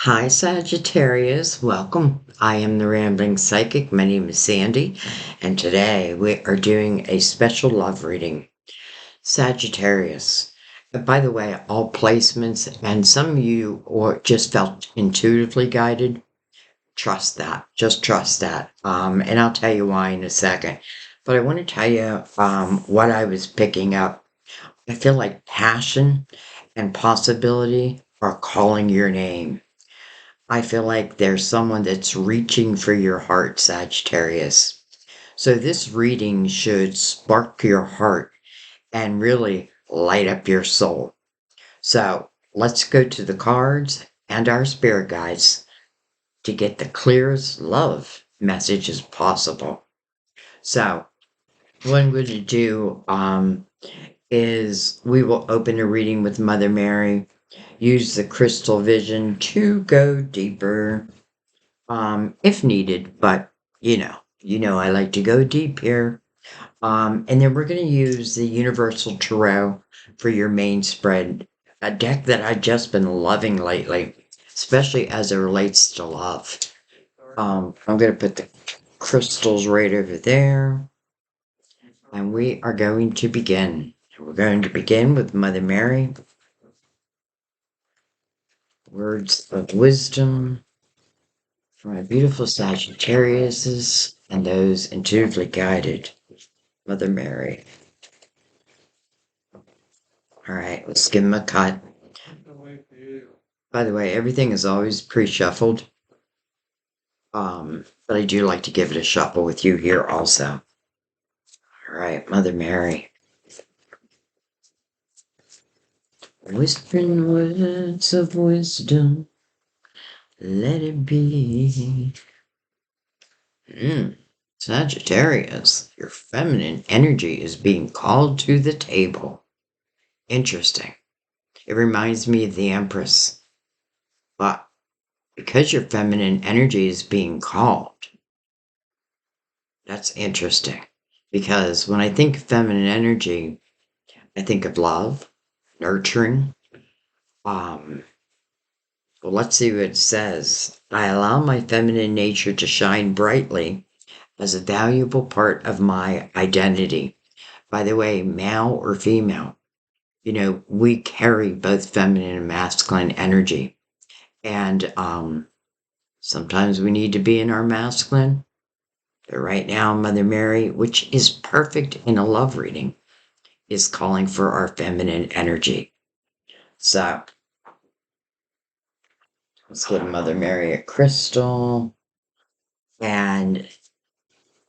Hi, Sagittarius. Welcome. I am the Rambling Psychic. My name is Sandy, and today we are doing a special love reading. Sagittarius. By the way, all placements, and some of you or just felt intuitively guided, trust that. Just trust that. And I'll tell you why in a second. But I want to tell you what I was picking up. I feel like passion and possibility are calling your name. I feel like there's someone that's reaching for your heart, Sagittarius. So this reading should spark your heart and really light up your soul. So let's go to the cards and our spirit guides to get the clearest love message as possible. So what I'm going to do is we will open a reading with Mother Mary, use the crystal vision to go deeper if needed, but I like to go deep here. And then we're going to use the Universal Tarot for your main spread, a deck that I've just been loving lately, especially as it relates to love. I'm going to put the crystals right over there, and we are going to begin. We're going to begin with Mother Mary, words of wisdom for my beautiful Sagittariuses and those intuitively guided. Mother Mary. All right, let's give him a cut. By the way, everything is always pre-shuffled. But I do like to give it a shuffle with you here also. All right, Mother Mary. Whispering words of wisdom, let it be. Sagittarius, your feminine energy is being called to the table. Interesting. It reminds me of the Empress. But because your feminine energy is being called, that's interesting. Because when I think of feminine energy, I think of love, nurturing. Well, let's see what it says. I allow my feminine nature to shine brightly as a valuable part of my identity. By the way, male or female, we carry both feminine and masculine energy. And sometimes we need to be in our masculine. But right now, Mother Mary, which is perfect in a love reading, is calling for our feminine energy. So let's give Mother Mary a crystal. And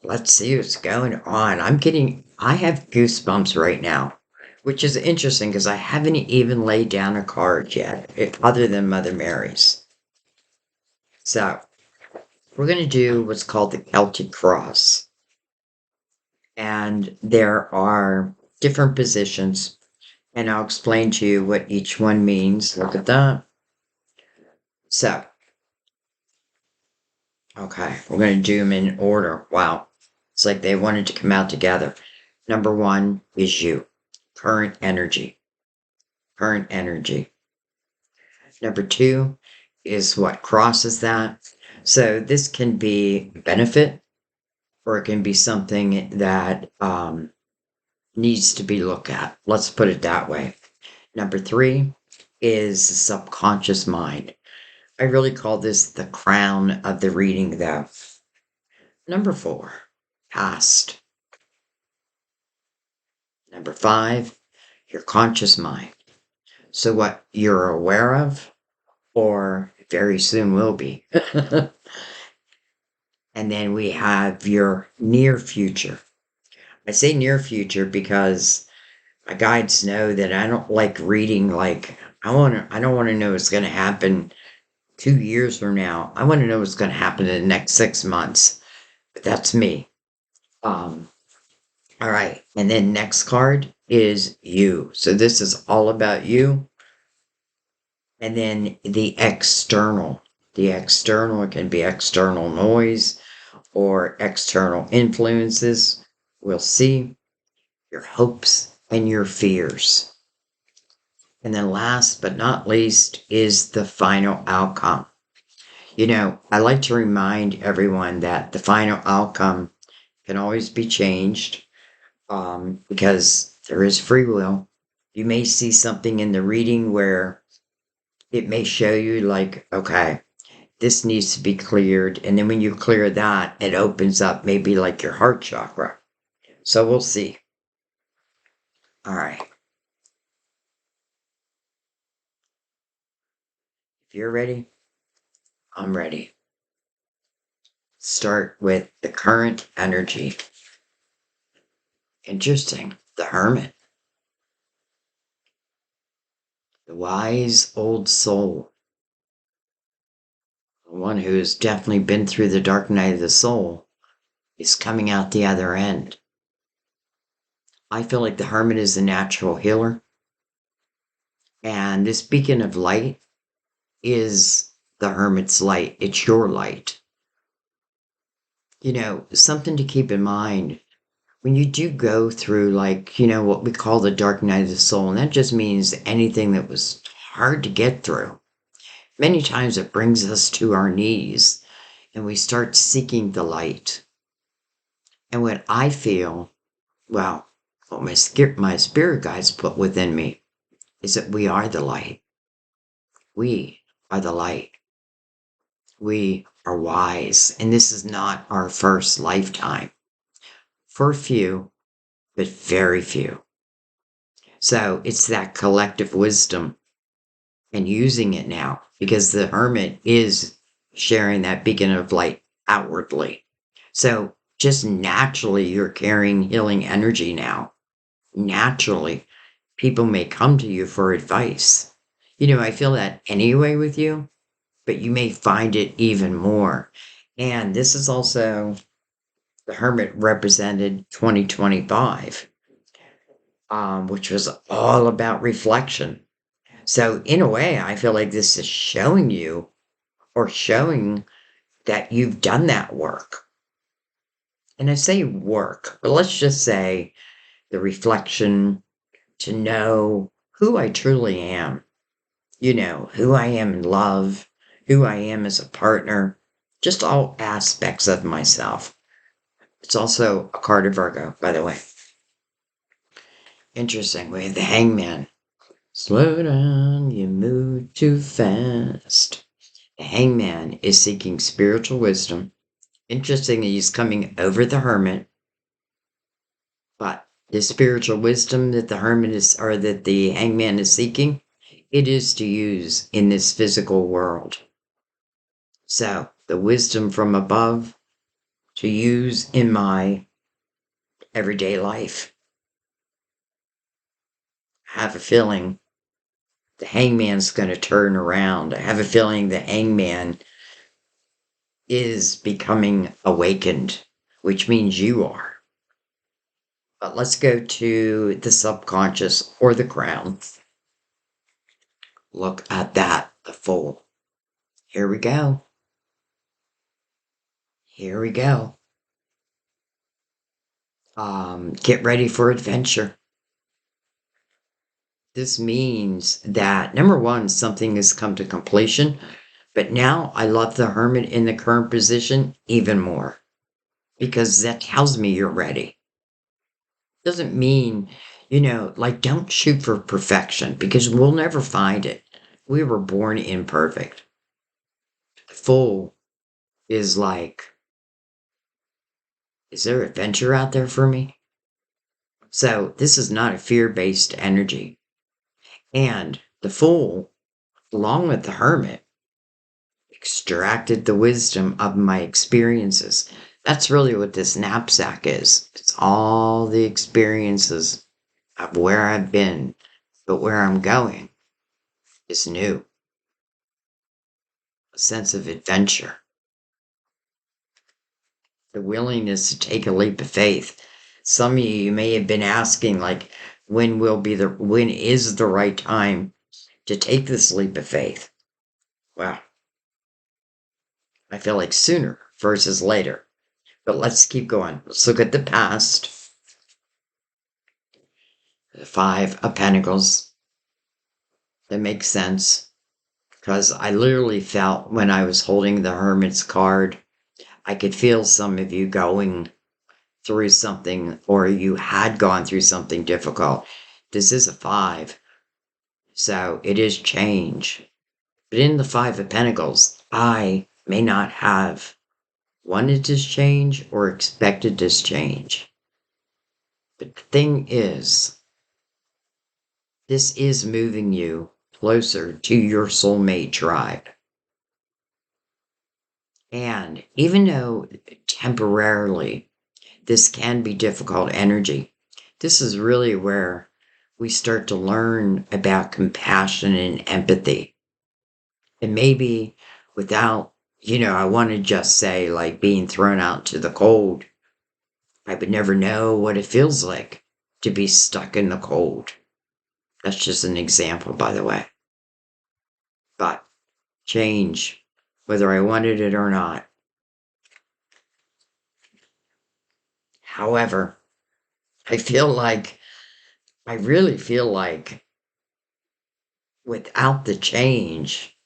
let's see what's going on. I have goosebumps right now, which is interesting because I haven't even laid down a card yet, other than Mother Mary's. So we're going to do what's called the Celtic Cross. And there are different positions, and I'll explain to you what each one means. Look at that. So, okay, we're going to do them in order. Wow. It's like they wanted to come out together. Number one is you, current energy. Current energy. Number two is what crosses that. So this can be benefit, or it can be something that needs to be looked at. Let's put it that way. Number three is the subconscious mind. I really call this the crown of the reading, though. Number four, past. Number five, your conscious mind. So what you're aware of, or very soon will be. And then we have your near future. I say near future because my guides know that I don't like reading like I don't want to know what's going to happen 2 years from now. I want to know what's going to happen in the next 6 months. But that's me. All right. And then next card is you. So this is all about you. And then the external. The external, it can be external noise or external influences. We'll see your hopes and your fears. And then last but not least is the final outcome. I like to remind everyone that the final outcome can always be changed, because there is free will. You may see something in the reading where it may show you, like, okay, this needs to be cleared. And then when you clear that, it opens up maybe like your heart chakra. So we'll see. All right. If you're ready, I'm ready. Start with the current energy. Interesting. The Hermit. The wise old soul. The one who has definitely been through the dark night of the soul is coming out the other end. I feel like the Hermit is a natural healer. And this beacon of light is the Hermit's light. It's your light. Something to keep in mind when you do go through, like, what we call the dark night of the soul, and that just means anything that was hard to get through. Many times it brings us to our knees and we start seeking the light. And what I feel, well, what my spirit guides put within me is that we are the light. We are the light. We are wise. And this is not our first lifetime. For a few, but very few. So it's that collective wisdom and using it now, because the Hermit is sharing that beacon of light outwardly. So just naturally, you're carrying healing energy now. Naturally, people may come to you for advice. I feel that anyway with you, but you may find it even more. And this is also, the Hermit represented 2025, which was all about reflection. So in a way, I feel like this is showing you, or showing that you've done that work. And I say work, but let's just say the reflection to know who I truly am, who I am in love, who I am as a partner, just all aspects of myself. It's also a card of Virgo, by the way. Interesting. We have the Hangman. Slow down, you move too fast. The Hangman is seeking spiritual wisdom. Interesting that he's coming over the Hermit, but the spiritual wisdom that the Hermit is, or that the Hangman is seeking, it is to use in this physical world. So the wisdom from above to use in my everyday life. I have a feeling the Hangman's going to turn around. I have a feeling the Hangman is becoming awakened, which means you are. But let's go to the subconscious or the crown. Look at that, the Fool. Here we go. Here we go. Get ready for adventure. This means that, number one, something has come to completion, but now I love the Hermit in the current position even more, because that tells me you're ready. Doesn't mean, like, don't shoot for perfection, because we'll never find it. We were born imperfect. The Fool is like, is there adventure out there for me? So this is not a fear-based energy. And the Fool, along with the Hermit, extracted the wisdom of my experiences. That's really what this knapsack is. It's all the experiences of where I've been, but where I'm going is new. A sense of adventure. The willingness to take a leap of faith. Some of you may have been asking, like, when is the right time to take this leap of faith? Well, I feel like sooner versus later. But let's keep going. Let's look at the past. The Five of Pentacles. That makes sense. because I literally felt when I was holding the Hermit's card, I could feel some of you going through something, or you had gone through something difficult. This is a 5, so it is change. But in the 5 of Pentacles, I may not have wanted this change or expected this change. But the thing is, this is moving you closer to your soulmate tribe. And even though temporarily this can be difficult energy, this is really where we start to learn about compassion and empathy. And maybe without, I want to just say like being thrown out to the cold, I would never know what it feels like to be stuck in the cold. That's just an example, by the way. But change, whether I wanted it or not. However, I really feel like without the change,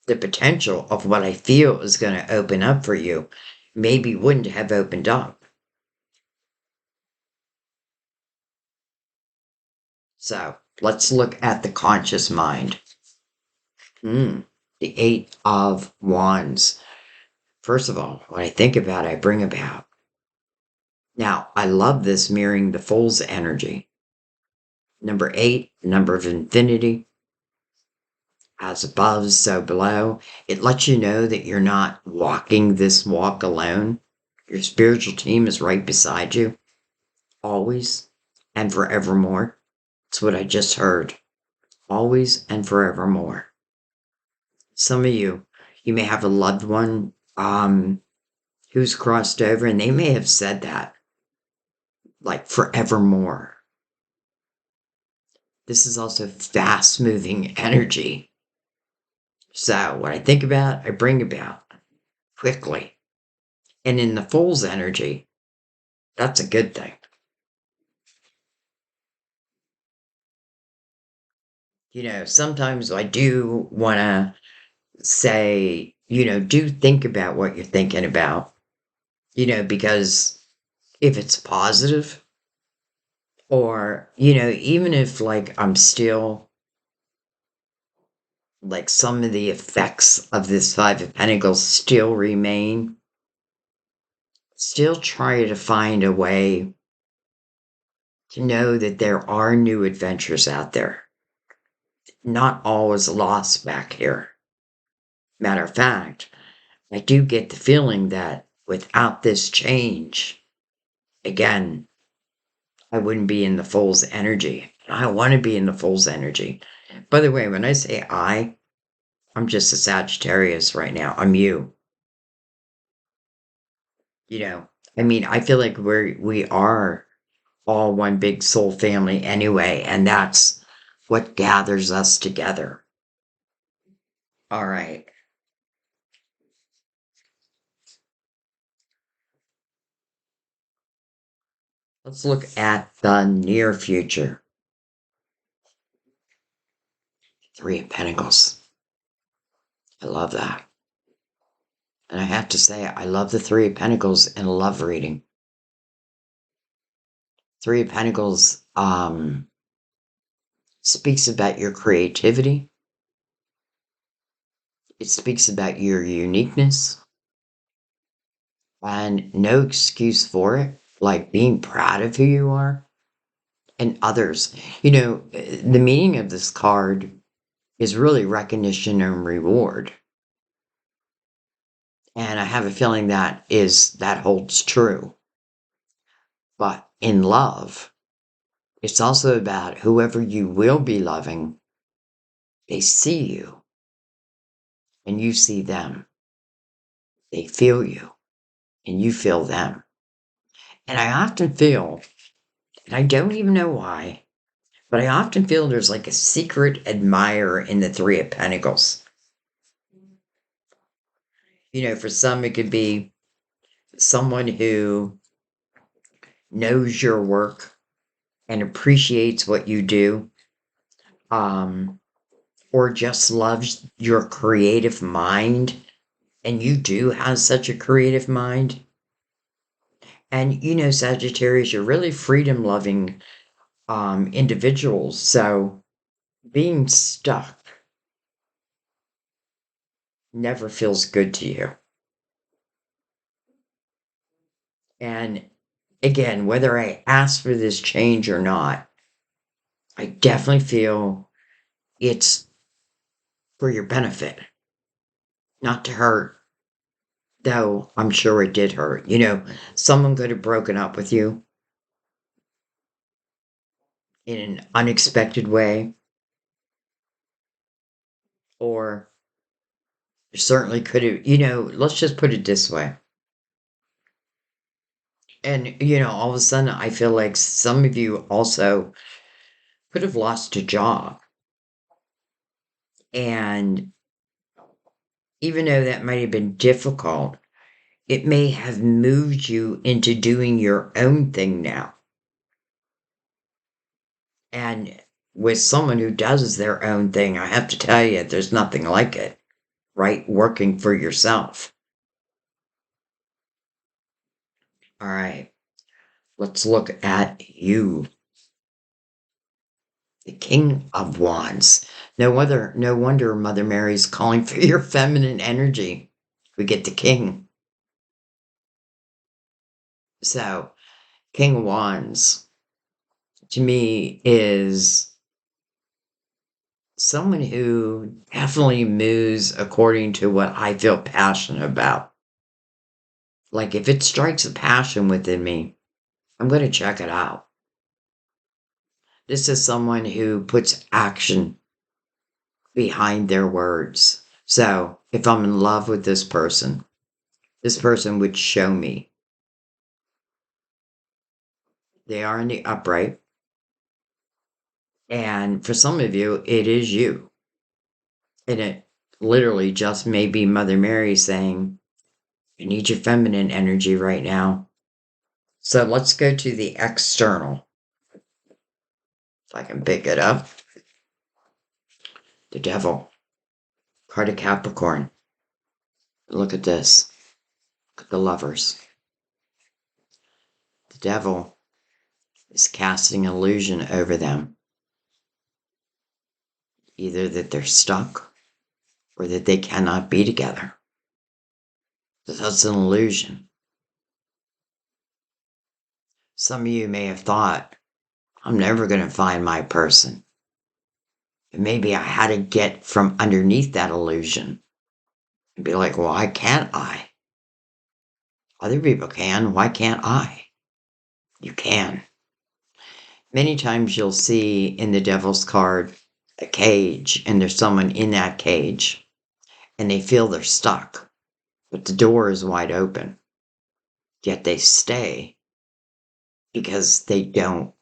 the potential of what I feel is going to open up for you maybe wouldn't have opened up. So let's look at the conscious mind. The 8 of Wands. First of all, what I think about, I bring about. Now, I love this mirroring the Fool's energy. Number 8, number of infinity. As above, so below. It lets you know that you're not walking this walk alone. Your spiritual team is right beside you, always and forevermore. That's what I just heard. Always and forevermore. Some of you may have a loved one who's crossed over, and they may have said that, like forevermore. This is also fast moving energy. So what I think about, I bring about quickly. And in the Fool's energy, that's a good thing. Sometimes I do want to say, do think about what you're thinking about, because if it's positive, or, even if like I'm still, like some of the effects of this 5 of Pentacles still remain, still try to find a way to know that there are new adventures out there. Not all is lost back here. Matter of fact, I do get the feeling that without this change, again, I wouldn't be in the Fool's energy. I want to be in the Fool's energy. By the way, when I say I'm just a Sagittarius right now. I'm you. I feel like we are all one big soul family anyway, and that's what gathers us together. All right. Let's look at the near future. 3 of Pentacles. I love that. And I have to say, I love the 3 of Pentacles in a love reading. 3 of Pentacles speaks about your creativity. It speaks about your uniqueness. And no excuse for it, like being proud of who you are and others. The meaning of this card is really recognition and reward. And I have a feeling that holds true. But in love, it's also about whoever you will be loving, they see you and you see them. They feel you and you feel them. And I often feel, and I don't even know why, but I often feel there's like a secret admirer in the 3 of Pentacles. For some, it could be someone who knows your work and appreciates what you do. Or or just loves your creative mind, and you do have such a creative mind. And Sagittarius, you're really freedom loving individuals. So being stuck never feels good to you. And again, whether I ask for this change or not, I definitely feel it's for your benefit, not to hurt, though I'm sure it did hurt. Someone could have broken up with you in an unexpected way, or certainly could have, let's just put it this way. And, all of a sudden, I feel like some of you also could have lost a job. And even though that might have been difficult, it may have moved you into doing your own thing now. And with someone who does their own thing, I have to tell you, there's nothing like it, right? Working for yourself. All right, let's look at you. The King of Wands. No wonder Mother Mary's calling for your feminine energy. We get the King. So, King of Wands, to me, is someone who definitely moves according to what I feel passionate about. Like, if it strikes a passion within me, I'm going to check it out. This is someone who puts action behind their words. So, if I'm in love with this person would show me. They are in the upright. And for some of you, it is you. And it literally just may be Mother Mary saying, you need your feminine energy right now. So let's go to the external. If I can pick it up. The Devil. Card of Capricorn. Look at this. Look at the Lovers. The Devil is casting illusion over them. Either that they're stuck or that they cannot be together. That's an illusion. Some of you may have thought, I'm never going to find my person. But maybe I had to get from underneath that illusion and be like, well, why can't I? Other people can. Why can't I? You can. Many times you'll see in the Devil's card a cage, and there's someone in that cage, and they feel they're stuck, but the door is wide open. Yet they stay because they don't,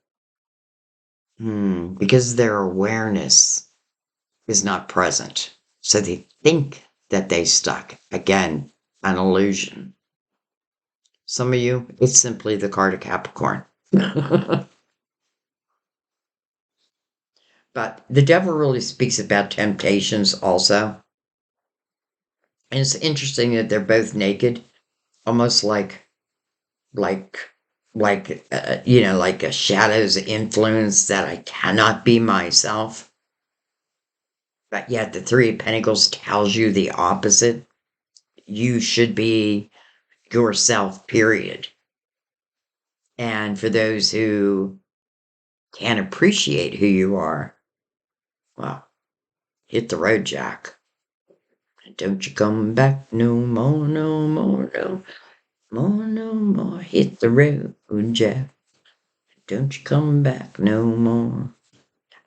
because their awareness is not present. So they think that they stuck. Again, an illusion. Some of you, it's simply the card of Capricorn. But the Devil really speaks about temptations also. And it's interesting that they're both naked, almost like, like a shadow's influence that I cannot be myself. But yet the Three of Pentacles tells you the opposite. You should be yourself, period. And for those who can't appreciate who you are, well, hit the road, Jack. Don't you come back no more, no more, no more, no more. Hit the road, Jack. Don't you come back no more.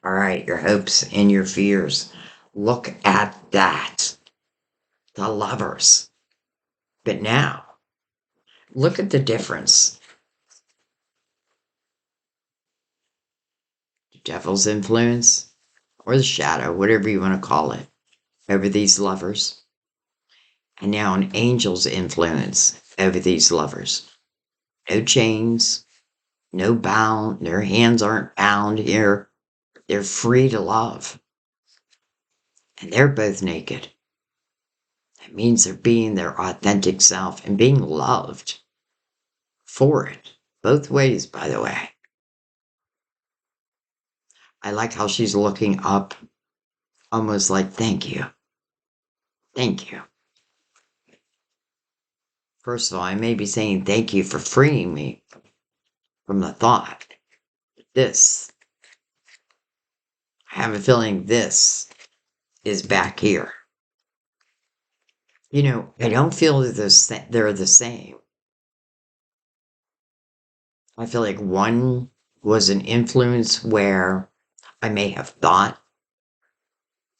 All right, your hopes and your fears. Look at that. The Lovers. But now, look at the difference. The Devil's influence, or the shadow, whatever you want to call it, over these lovers. And now an angel's influence over these lovers. No chains, no bound, their hands aren't bound here. They're free to love. and they're both naked. That means they're being their authentic self and being loved for it. Both ways, by the way. I like how she's looking up, almost like, thank you. Thank you. First of all, I may be saying thank you for freeing me from the thought. This, I have a feeling this is back here. You know, I don't feel that they're the same. I feel like one was an influence where I may have thought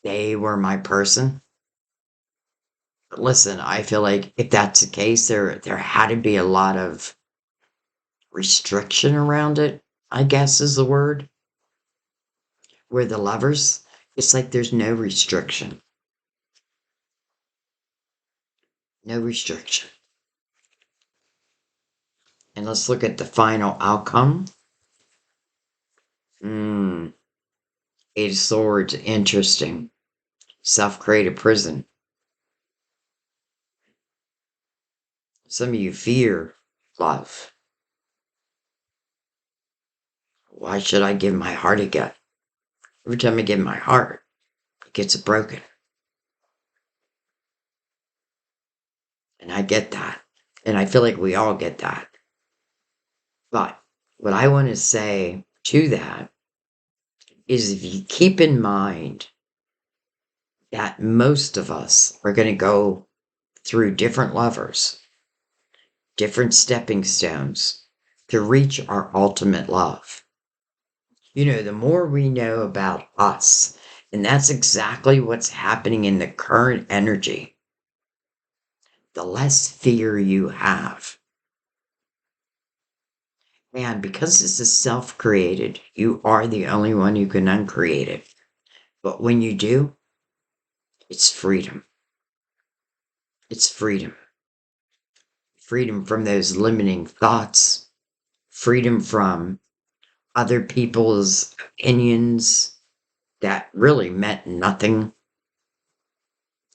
they were my person. But listen, I feel like if that's the case, there had to be a lot of restriction around it, I guess is the word. Where the lovers, it's like there's no restriction. No restriction. And let's look at the final outcome. Eight of Swords, interesting. Self-created prison. Some of you fear love. Why should I give my heart again? Every time I give my heart, it gets broken. And I get that. And I feel like we all get that. But what I want to say to that is if you keep in mind that most of us are going to go through different lovers, different stepping stones to reach our ultimate love. You know, the more we know about us, and that's exactly what's happening in the current energy, the less fear you have. And because this is self-created, you are the only one who can uncreate it. But when you do, it's freedom. It's freedom. Freedom from those limiting thoughts. Freedom from other people's opinions that really meant nothing.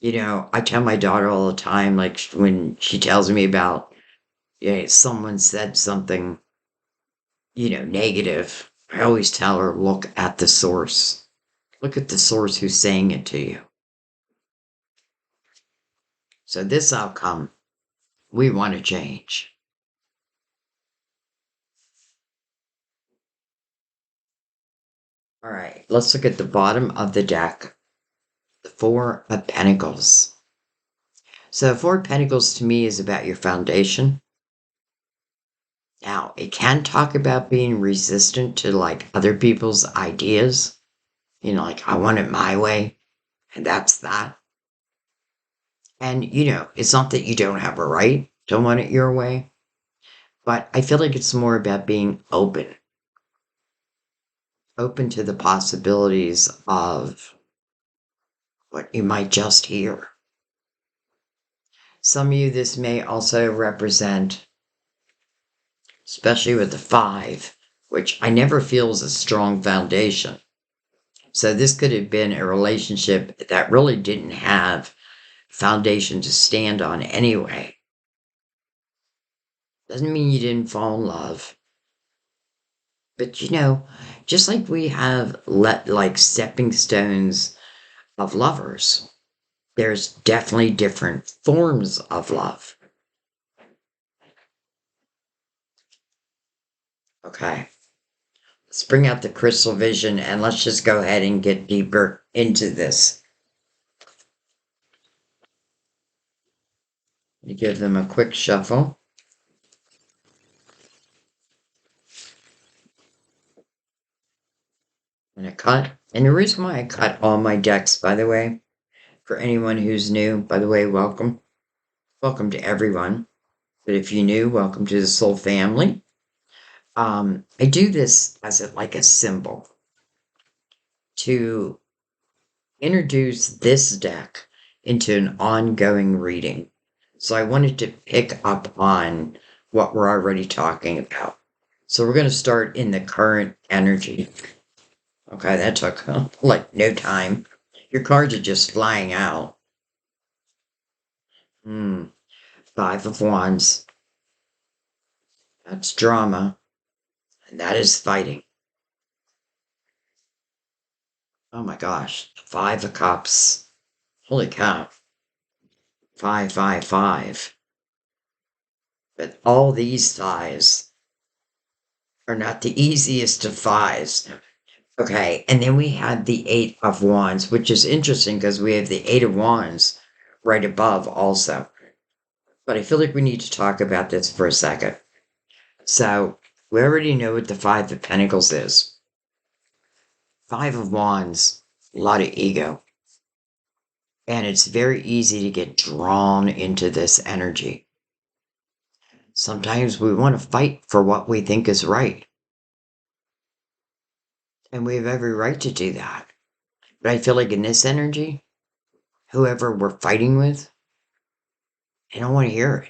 You know, I tell my daughter all the time, like when she tells me about, someone said something, negative, I always tell her, look at the source. Look at the source who's saying it to you. So this outcome, we want to change. All right, let's look at the bottom of the deck. The Four of Pentacles. So Four of Pentacles to me is about your foundation. Now, it can talk about being resistant to like other people's ideas. Like I want it my way, and that's that. And, it's not that you don't have a right to want it your way, but I feel like it's more about being open. Open to the possibilities of what you might just hear. Some of you, this may also represent, especially with the 5, which I never feel is a strong foundation. So this could have been a relationship that really didn't have foundation to stand on anyway. Doesn't mean you didn't fall in love. But just like we have like stepping stones of lovers, there's definitely different forms of love. Okay. Let's bring out the crystal vision and let's just go ahead and get deeper into this. You give them a quick shuffle. And a cut. And the reason why I cut all my decks, by the way, for anyone who's new, by the way, welcome. Welcome to everyone. But if you're new, welcome to the Soul family. I do this as like a symbol to introduce this deck into an ongoing reading. So I wanted to pick up on what we're already talking about. So we're going to start in the current energy. Okay, that took like no time. Your cards are just flying out. Hmm. Five of Wands. That's drama. And that is fighting. Oh my gosh. Five of Cups. Holy cow. Five, five, five. But all these fives are not the easiest of fives. Okay, and then we had the Eight of Wands, which is interesting because we have the Eight of Wands right above also. But I feel like we need to talk about this for a second. So, we already know what the Five of Pentacles is. Five of Wands, a lot of ego. And it's very easy to get drawn into this energy. Sometimes we want to fight for what we think is right. And we have every right to do that. But I feel like in this energy, whoever we're fighting with, they don't want to hear it.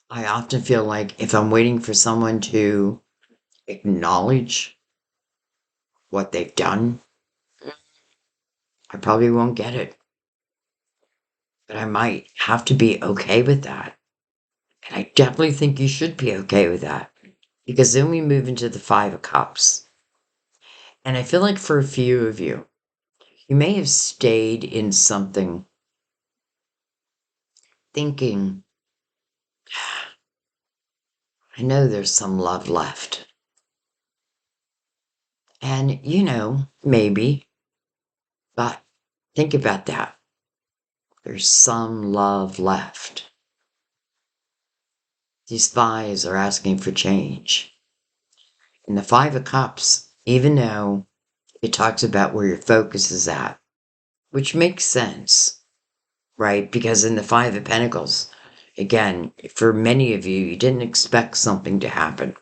I often feel like if I'm waiting for someone to acknowledge what they've done, I probably won't get it. But I might have to be okay with that. And I definitely think you should be okay with that. Because then we move into the Five of Cups. And I feel like for a few of you, you may have stayed in something thinking, I know there's some love left. And, maybe, but think about that. There's some love left. These fives are asking for change. And the Five of Cups, even though it talks about where your focus is at, which makes sense, right? Because in the Five of Pentacles, again, for many of you, you didn't expect something to happen.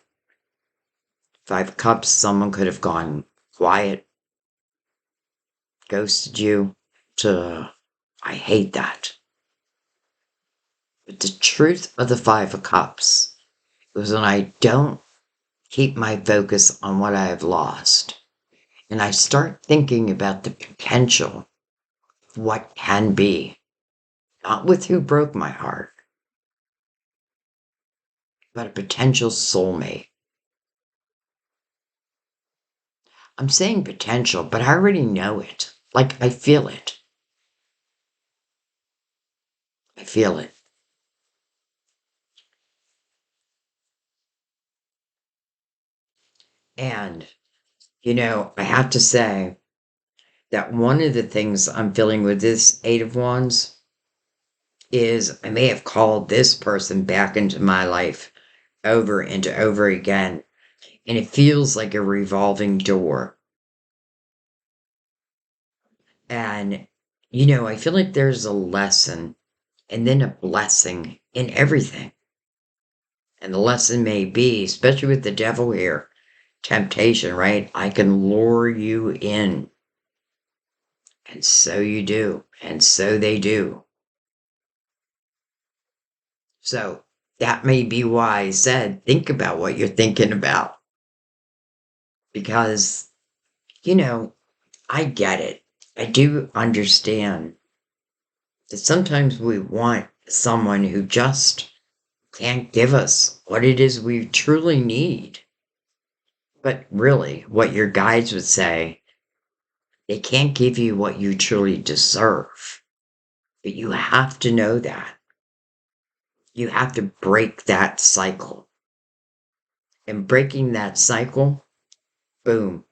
Five of Cups, someone could have gone quiet, ghosted you, to, I hate that. But the truth of the Five of Cups is when I don't keep my focus on what I have lost, and I start thinking about the potential of what can be, not with who broke my heart, but a potential soulmate. I'm saying potential, but I already know it. Like, I feel it. I feel it. And, I have to say that one of the things I'm feeling with this Eight of Wands is I may have called this person back into my life over and over again. And it feels like a revolving door. And, I feel like there's a lesson and then a blessing in everything. And the lesson may be, especially with the devil here, temptation, right? I can lure you in. And so you do. And so they do. So that may be why I said, think about what you're thinking about. Because, I get it. I do understand that sometimes we want someone who just can't give us what it is we truly need. But really, what your guides would say, they can't give you what you truly deserve. But you have to know that. You have to break that cycle. And breaking that cycle, boom,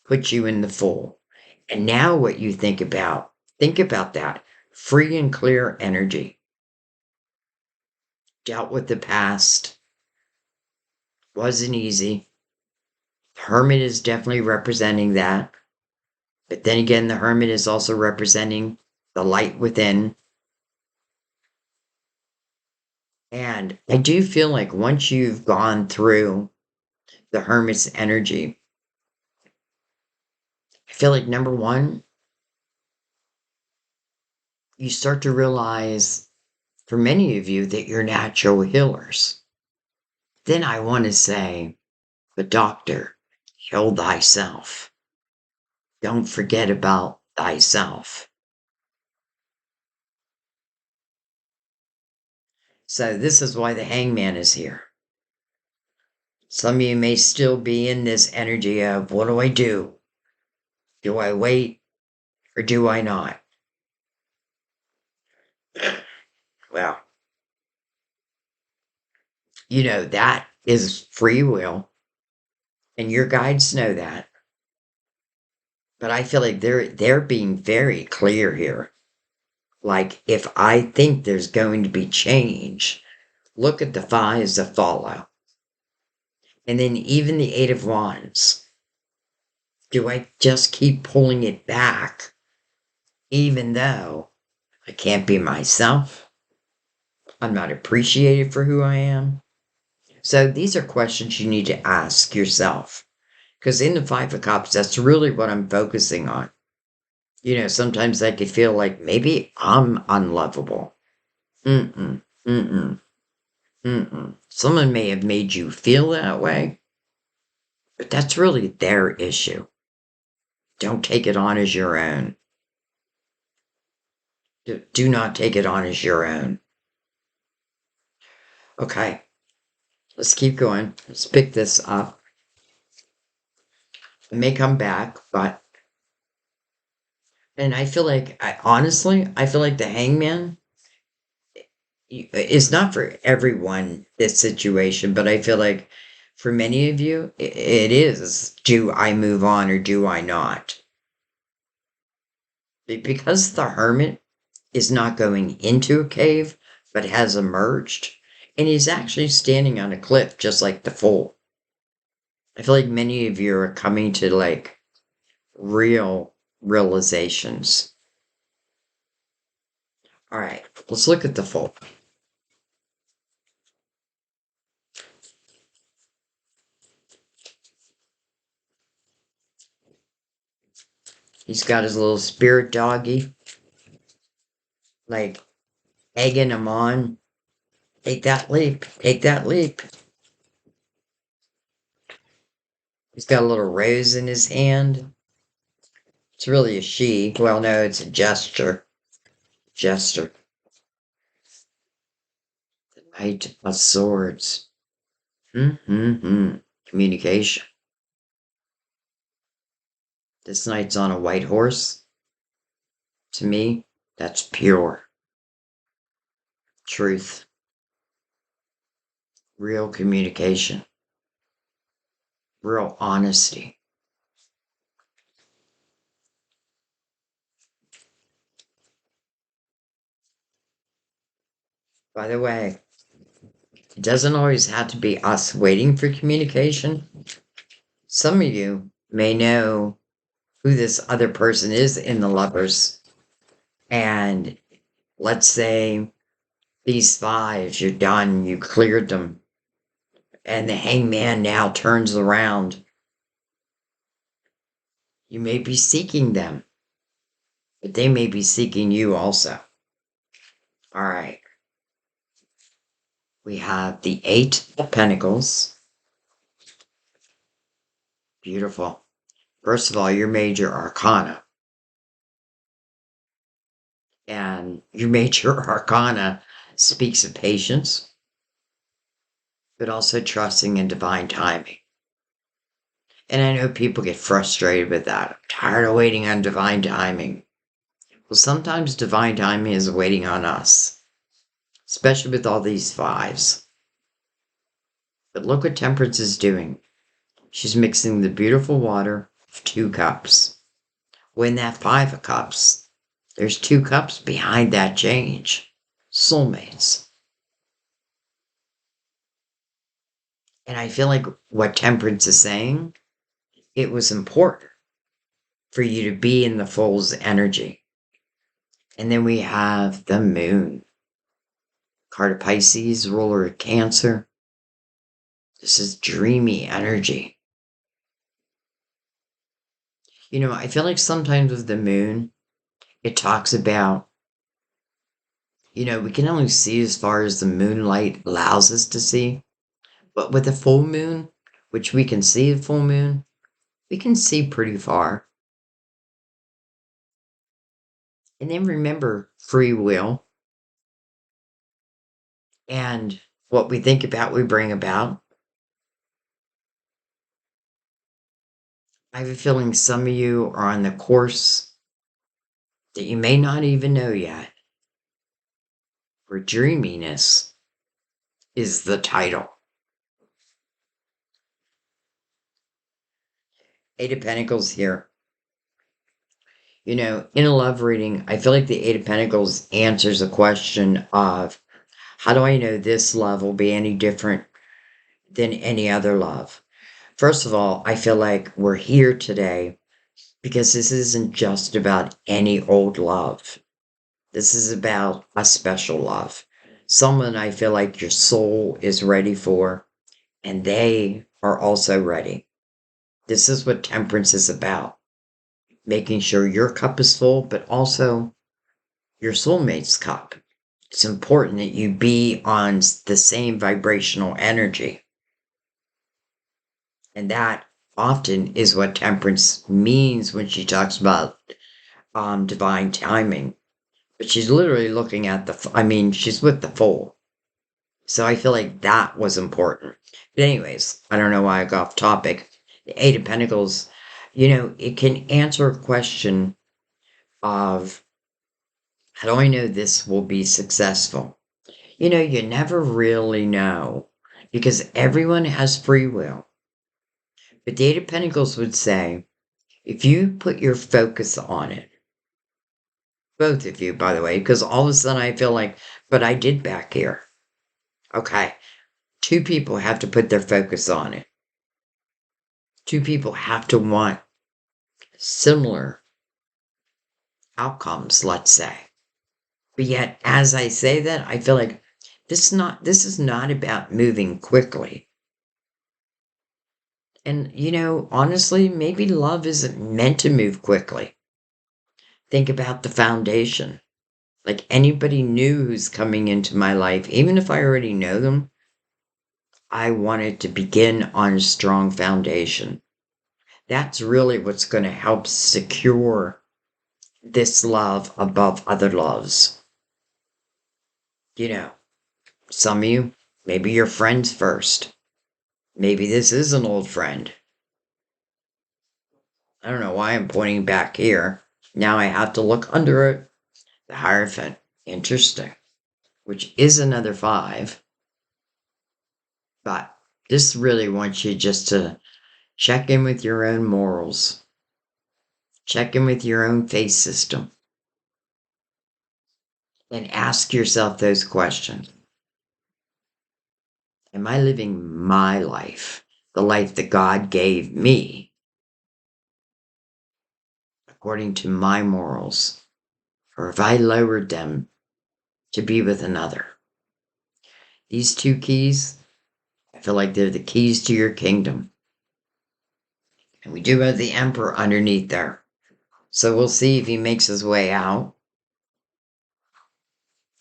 puts you in the full. And now what you think about that free and clear energy. Dealt with the past. Wasn't easy. Hermit is definitely representing that. But then again, the Hermit is also representing the light within. And I do feel like once you've gone through the Hermit's energy, I feel like number one, you start to realize for many of you that you're natural healers. Then I want to say, but doctor, heal thyself. Don't forget about thyself. So this is why the hangman is here. Some of you may still be in this energy of, what do I do? Do I wait or do I not? Well, that is free will, and your guides know that. But I feel like they're being very clear here. Like, if I think there's going to be change, look at the fives that follow. And then even the Eight of Wands. Do I just keep pulling it back, even though I can't be myself? I'm not appreciated for who I am. So these are questions you need to ask yourself. Because in the Five of Cups, that's really what I'm focusing on. Sometimes I could feel like maybe I'm unlovable. Mm-mm, mm-mm, mm-mm. Someone may have made you feel that way, but that's really their issue. Don't take it on as your own. Do not take it on as your own. Okay, let's keep going. Let's pick this up. It may come back, and I feel like, I feel like the hangman is not for everyone, this situation, but I feel like for many of you, it is. Do I move on or do I not? Because the hermit is not going into a cave, but has emerged, and he's actually standing on a cliff, just like the Fool. I feel like many of you are coming to like real realizations. All right, let's look at the Fool. He's got his little spirit doggy, like egging him on. Take that leap. Take that leap. He's got a little rose in his hand. It's really a she. Well, no, it's a gesture. Gesture. The Knight of Swords. Communication. This knight's on a white horse. To me, that's pure truth. Real communication. Real honesty. By the way, it doesn't always have to be us waiting for communication. Some of you may know who this other person is in the Lovers. And let's say these fives, you're done, you cleared them, and the hangman now turns around. You may be seeking them, but they may be seeking you also. All right. We have the Eight of Pentacles. Beautiful. First of all, your major arcana. And your major arcana speaks of patience, but also trusting in divine timing. And I know people get frustrated with that. I'm tired of waiting on divine timing. Well, sometimes divine timing is waiting on us, especially with all these fives. But look what Temperance is doing. She's mixing the beautiful water of 2 cups. When that 5 of cups, there's 2 cups behind that change. Soulmates. And I feel like what Temperance is saying, it was important for you to be in the Fool's energy. And then we have the Moon. Card of Pisces, ruler of Cancer. This is dreamy energy. I feel like sometimes with the Moon, it talks about, we can only see as far as the moonlight allows us to see. But with the full moon, which we can see the full moon, we can see pretty far. And then remember free will and what we think about, we bring about. I have a feeling some of you are on the course that you may not even know yet, where dreaminess is the title. Eight of Pentacles here. You know, in a love reading, I feel like the Eight of Pentacles answers a question of, how do I know this love will be any different than any other love? First of all, I feel like we're here today because this isn't just about any old love. This is about a special love. Someone I feel like your soul is ready for, and they are also ready. This is what temperance is about. Making sure your cup is full, but also your soulmate's cup. It's important that you be on the same vibrational energy. And that often is what temperance means when she talks about divine timing. But she's literally looking at she's with the foal. So I feel like that was important. But anyways, I don't know why I got off topic. The Eight of Pentacles, it can answer a question of, how do I know this will be successful? You never really know because everyone has free will. But the Eight of Pentacles would say, if you put your focus on it, both of you, by the way, because all of a sudden I feel like, but I did back here. Okay. Two people have to put their focus on it. Two people have to want similar outcomes, let's say. But yet, as I say that, I feel like this is not about moving quickly. And, honestly, maybe love isn't meant to move quickly. Think about the foundation. Like anybody new who's coming into my life, even if I already know them, I want it to begin on a strong foundation. That's really what's going to help secure this love above other loves. Some of you, maybe you're friends first. Maybe this is an old friend. I don't know why I'm pointing back here. Now I have to look under it. The Hierophant. Interesting. Which is another 5. But this really wants you just to check in with your own morals. Check in with your own faith system. And ask yourself those questions. Am I living my life, the life that God gave me, according to my morals? Or have I lowered them to be with another? These 2 keys, I feel like they're the keys to your kingdom. And we do have the Emperor underneath there. So we'll see if he makes his way out.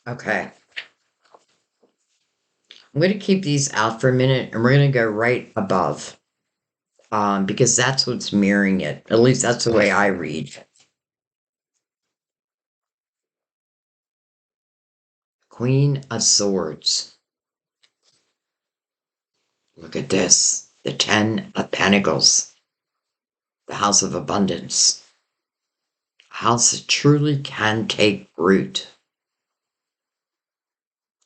Okay. I'm going to keep these out for a minute, and we're going to go right above. Because that's what's mirroring it. At least that's the way I read. Queen of Swords. Look at this. The 10 of Pentacles. The House of Abundance. A house that truly can take root.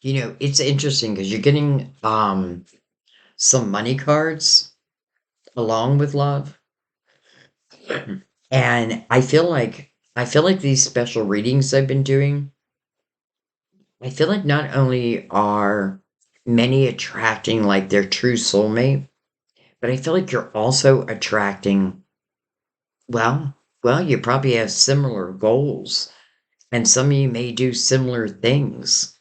It's interesting because you're getting some money cards along with love. And I feel like these special readings I've been doing, I feel like not only are many attracting like their true soulmate, but I feel like you're also attracting, well, you probably have similar goals, and some of you may do similar things.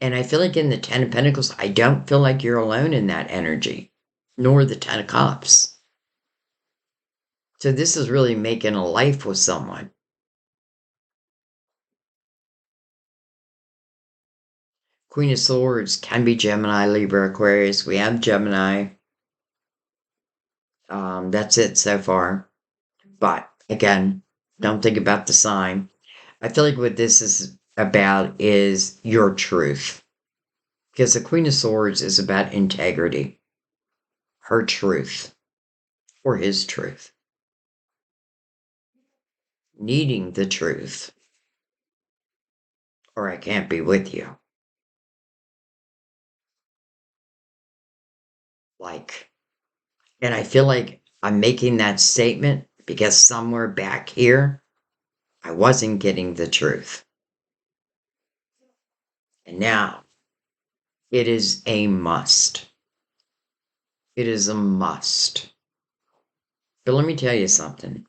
And I feel like in the 10 of Pentacles, I don't feel like you're alone in that energy, nor the 10 of Cups. So this is really making a life with someone. Queen of Swords can be Gemini, Libra, Aquarius. We have Gemini. That's it so far. But again, Don't think about the sign. I feel like what this is about is your truth. Because the Queen of Swords is about integrity, her truth, or his truth, needing the truth, or I can't be with you. Like, and I feel like I'm making that statement because somewhere back here, I wasn't getting the truth. And now it is a must. It is a must. But let me tell you something.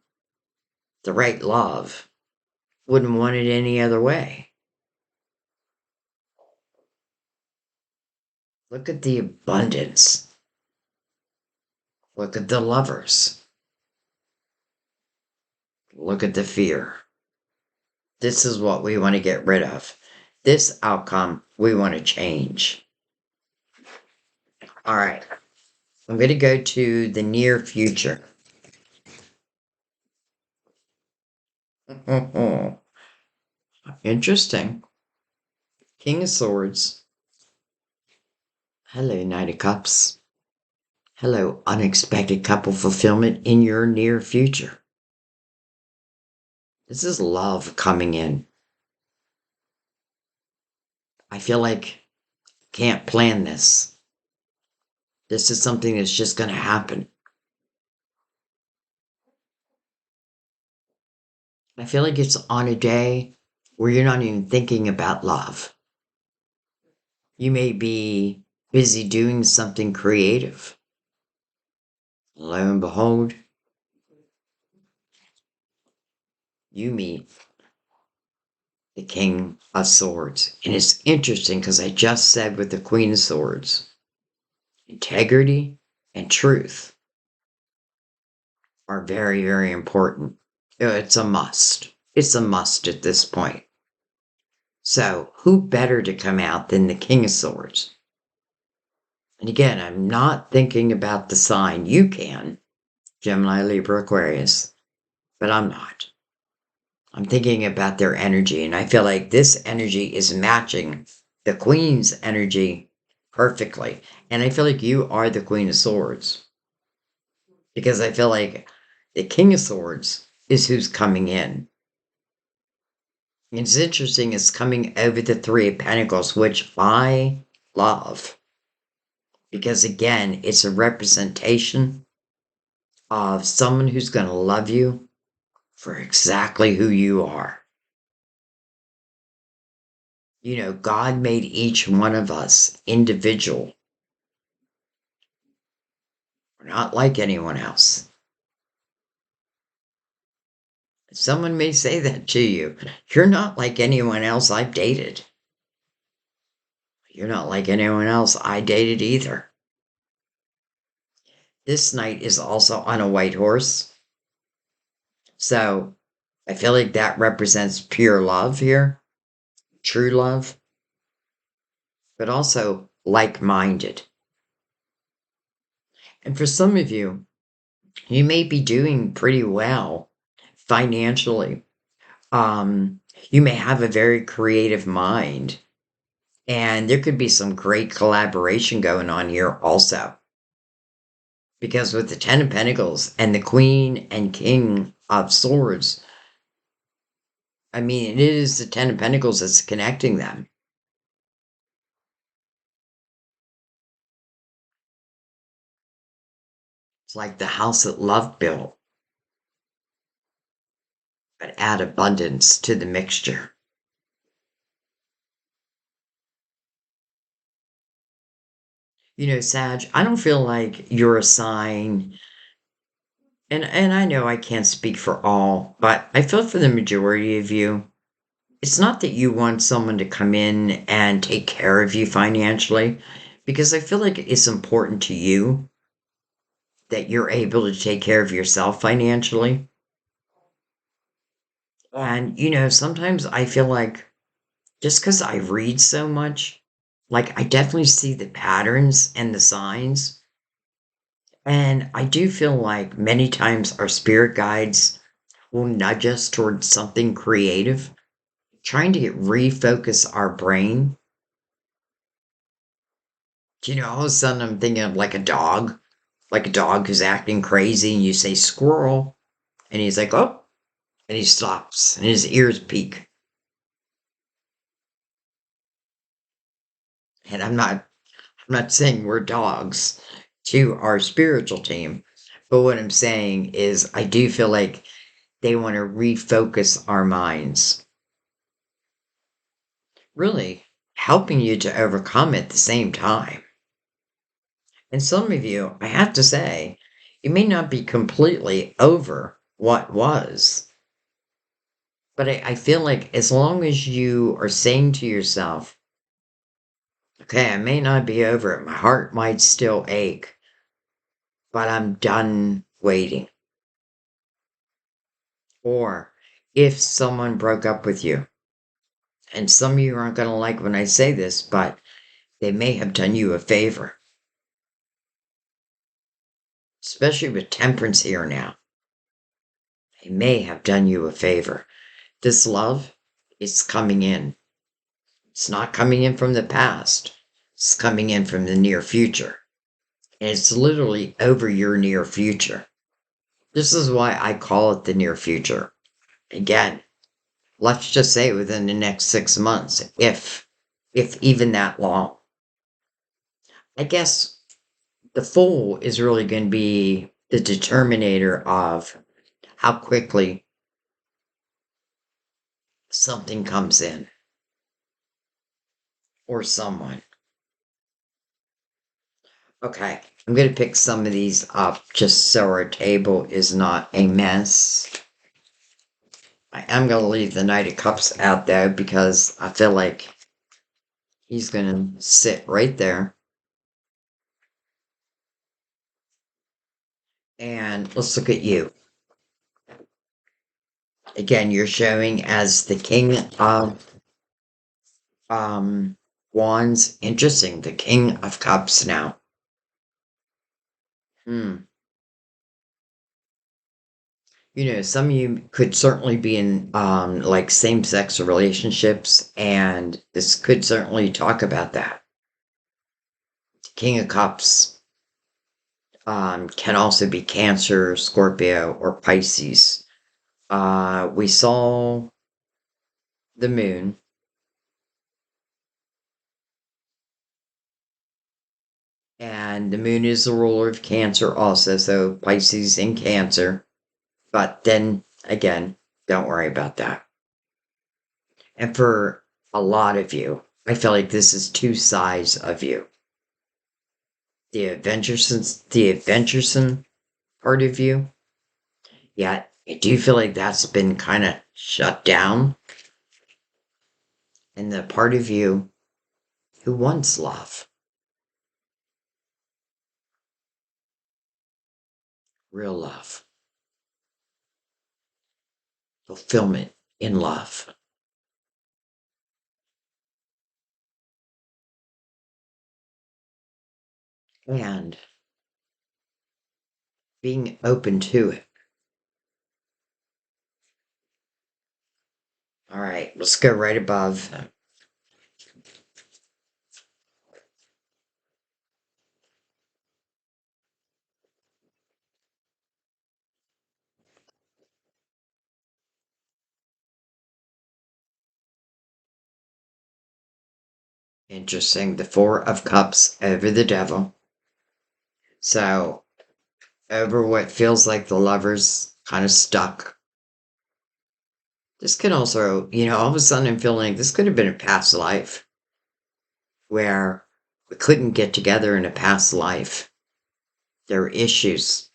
The right love wouldn't want it any other way. Look at the abundance. Look at the lovers. Look at the fear. This is what we want to get rid of. This outcome we want to change. All right. I'm going to go to the near future. Interesting. King of Swords. Hello, Knight of Cups. Hello, unexpected couple fulfillment in your near future. This is love coming in. I feel like I can't plan this. This is something that's just going to happen. I feel like it's on a day where you're not even thinking about love. You may be busy doing something creative. Lo and behold, you meet the King of Swords. And it's interesting because I just said with the Queen of Swords, integrity and truth are very, very important. It's a must. It's a must at this point. So, who better to come out than the King of Swords? And again, I'm not thinking about the sign. You can, Gemini, Libra, Aquarius, but I'm not. I'm thinking about their energy, and I feel like this energy is matching the Queen's energy perfectly. And I feel like you are the Queen of Swords because I feel like the King of Swords is who's coming in. It's interesting, it's coming over the Three of Pentacles, which I love. Because again, it's a representation of someone who's going to love you for exactly who you are. You know, God made each one of us individual. We're not like anyone else. Someone may say that to you. You're not like anyone else I've dated. You're not like anyone else I dated either. This knight is also on a white horse. So I feel like that represents pure love here, true love, but also like-minded. And for some of you, you may be doing pretty well financially. You may have a very creative mind, and there could be some great collaboration going on here also. Because with the Ten of Pentacles and the Queen and King of Swords, I mean, it is the Ten of Pentacles that's connecting them. It's like the house that love built, but add abundance to the mixture. You know, Sag, I don't feel like you're a sign, and I know I can't speak for all, but I feel for the majority of you, it's not that you want someone to come in and take care of you financially, because I feel like it's important to you that you're able to take care of yourself financially. And, you know, sometimes I feel like just because I read so much, like I definitely see the patterns and the signs. And I do feel like many times our spirit guides will nudge us towards something creative, trying to refocus our brain. All of a sudden I'm thinking of like a dog who's acting crazy, and you say squirrel, and he's like, oh, and he stops, and his ears peak. And I'm not saying we're dogs to our spiritual team, but what I'm saying is I do feel like they want to refocus our minds, really helping you to overcome at the same time. And some of you, I have to say, you may not be completely over what was, but I feel like as long as you are saying to yourself, okay, I may not be over it, my heart might still ache, but I'm done waiting. Or if someone broke up with you, and some of you aren't going to like when I say this, but they may have done you a favor, especially with temperance here now. They may have done you a favor. This love is coming in. It's not coming in from the past. It's coming in from the near future. And it's literally over your near future. This is why I call it the near future. Again, let's just say within the next 6 months, if even that long. I guess the Fool is really going to be the determinator of how quickly something comes in or someone. Okay, I'm going to pick some of these up just so our table is not a mess. I am going to leave the Knight of Cups out though because I feel like he's going to sit right there. And let's look at you. Again, you're showing as the King of Wands. Interesting, the King of Cups now. Some of you could certainly be in like same-sex relationships, and this could certainly talk about that. King of Cups can also be Cancer, Scorpio, or Pisces. We saw the moon. And the moon is the ruler of Cancer also, so Pisces and Cancer. But then again, don't worry about that. And for a lot of you, I feel like this is two sides of you. The adventuresome part of you. Yet, I do feel like that's been kind of shut down. And the part of you who wants love. Real love. Fulfillment in love. And being open to it. All right, let's go right above. Interesting. The Four of Cups over the Devil. So, over what feels like the lover's kind of stuck. This could also, all of a sudden I'm feeling like this could have been a past life where we couldn't get together in a past life. There were issues.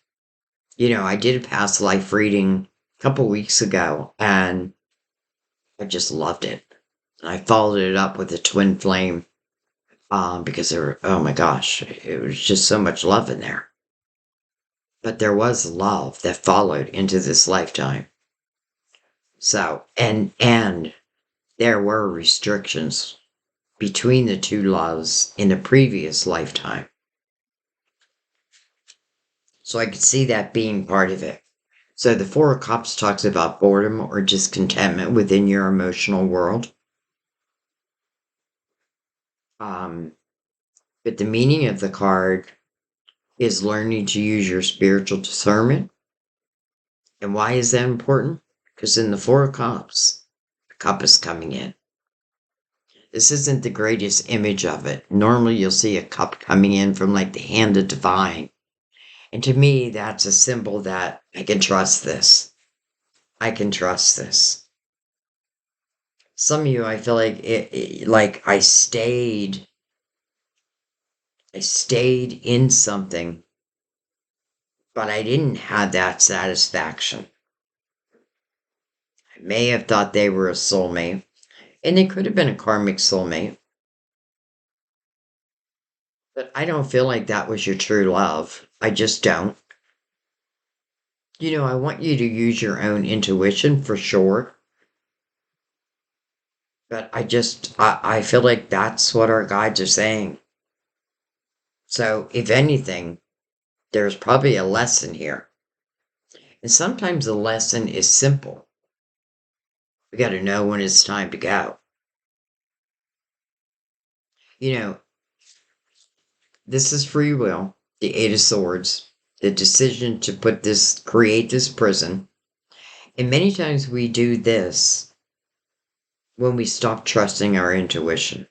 I did a past life reading a couple weeks ago, and I just loved it. I followed it up with a twin flame because oh my gosh, it was just so much love in there. But there was love that followed into this lifetime. So, and there were restrictions between the two loves in the previous lifetime. So I could see that being part of it. So the Four of Cups talks about boredom or discontentment within your emotional world. But the meaning of the card is learning to use your spiritual discernment. And why is that important? Because in the Four of Cups, the cup is coming in. This isn't the greatest image of it. Normally you'll see a cup coming in from like the hand of divine. And to me, that's a symbol that I can trust this. I can trust this. Some of you, I feel like like I stayed in something, but I didn't have that satisfaction. I may have thought they were a soulmate, and they could have been a karmic soulmate, but I don't feel like that was your true love. I just don't. I want you to use your own intuition for sure, but I feel like that's what our guides are saying. So, if anything, there's probably a lesson here. And sometimes the lesson is simple. We got to know when it's time to go. This is free will, the Eight of Swords, the decision to create this prison. And many times we do this when we stop trusting our intuition.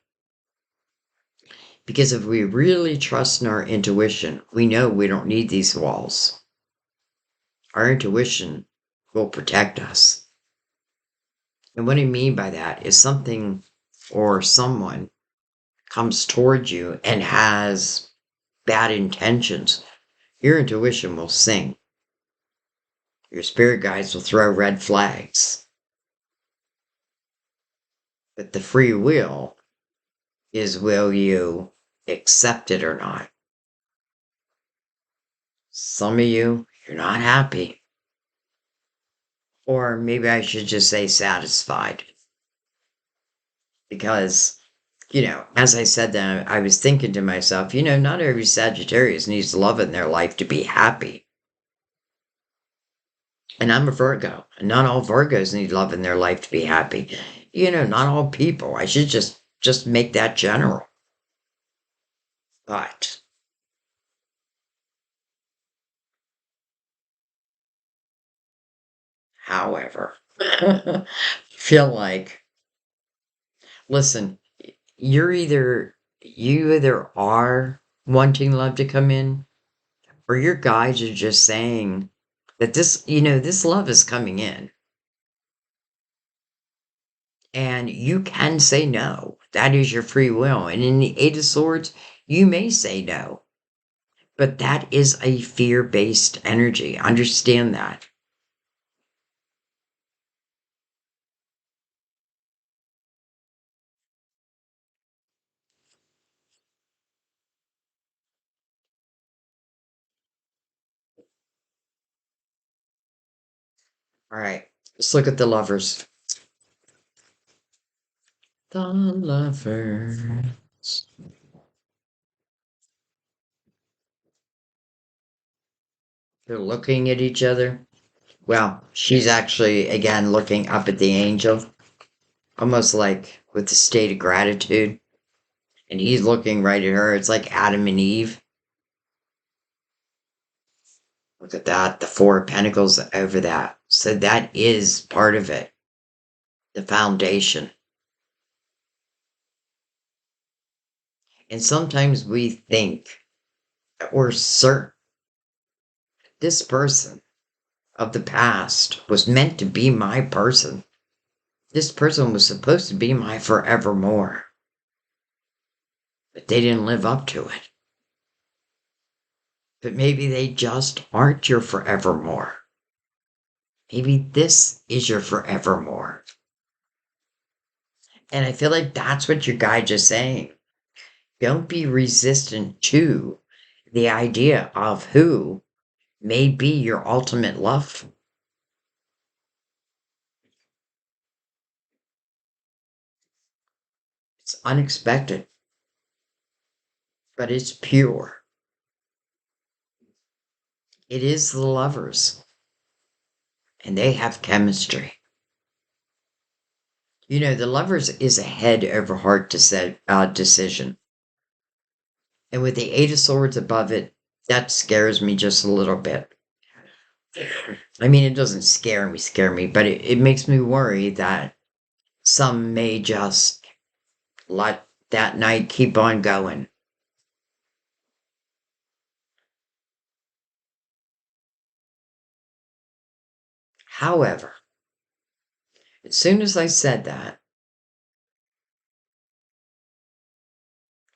Because if we really trust in our intuition, we know we don't need these walls. Our intuition will protect us. And what I mean by that is something or someone comes towards you and has bad intentions, your intuition will sing. Your spirit guides will throw red flags. But the free will is, will you accept it or not? Some of you, you're not happy. Or maybe I should just say satisfied. Because, as I said that, I was thinking to myself, not every Sagittarius needs love in their life to be happy. And I'm a Virgo. And not all Virgos need love in their life to be happy. Not all people. I should just make that general. But however, feel like, listen, you either are wanting love to come in, or your guides are just saying that this love is coming in. And you can say no. That is your free will. And in the Eight of Swords, you may say no. But that is a fear-based energy. Understand that. All right. Let's look at the lovers. The lovers. They're looking at each other. Well, she's actually, again, looking up at the angel, almost like with a state of gratitude. And he's looking right at her. It's like Adam and Eve. Look at that. The Four of Pentacles over that. So that is part of it. The foundation. And sometimes we think that we're certain this person of the past was meant to be my person. This person was supposed to be my forevermore. But they didn't live up to it. But maybe they just aren't your forevermore. Maybe this is your forevermore. And I feel like that's what your guides are saying. Don't be resistant to the idea of who may be your ultimate love. It's unexpected, but it's pure. It is the lovers. and they have chemistry. You know, the Lovers is a head over heart decision. And with the Eight of Swords above it, that scares me just a little bit. I mean, it doesn't scare me, but it makes me worry that some may just let that night keep on going. However, as soon as I said that,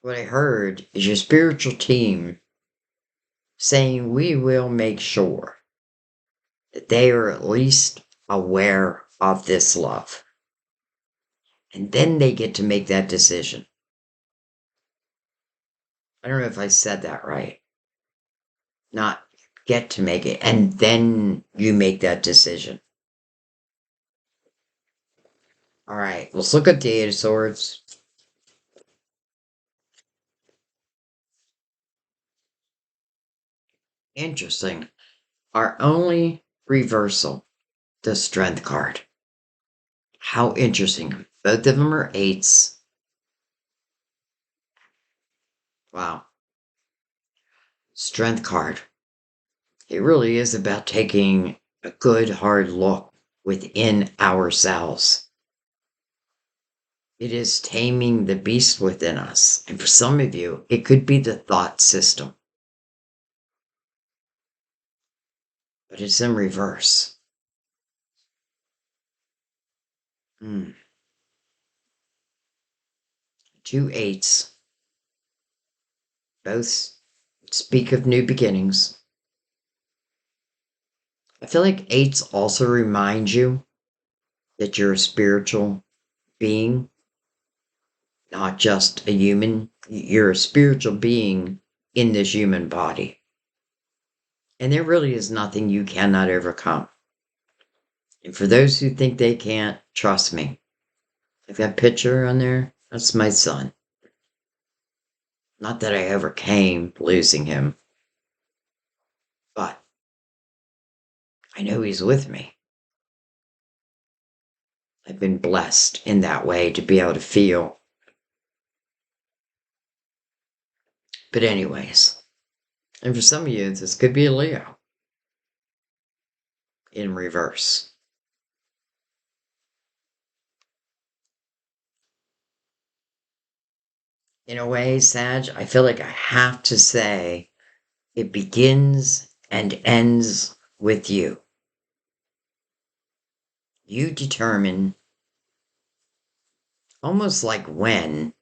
what I heard is your spiritual team saying we will make sure that they are at least aware of this love. And then they get to make that decision. I don't know if I said that right. Not get to make it, and then you make that decision. All right, let's look at the Eight of Swords. Interesting. Our only reversal, the Strength card. How interesting. Both of them are eights. Wow. Strength card. It really is about taking a good hard look within ourselves. It is taming the beast within us. And for some of you, it could be the thought system. But it's in reverse. Two eights. Both speak of new beginnings. I feel like eights also remind you that you're a spiritual being, not just a human. You're a spiritual being in this human body. And there really is nothing you cannot overcome. And for those who think they can't, trust me. Like that picture on there, that's my son. Not that I overcame losing him, but I know he's with me. I've been blessed in that way to be able to feel. But anyways, and for some of you, this could be a Leo in reverse. In a way, Sag, I feel like I have to say it begins and ends with you. You determine almost like when,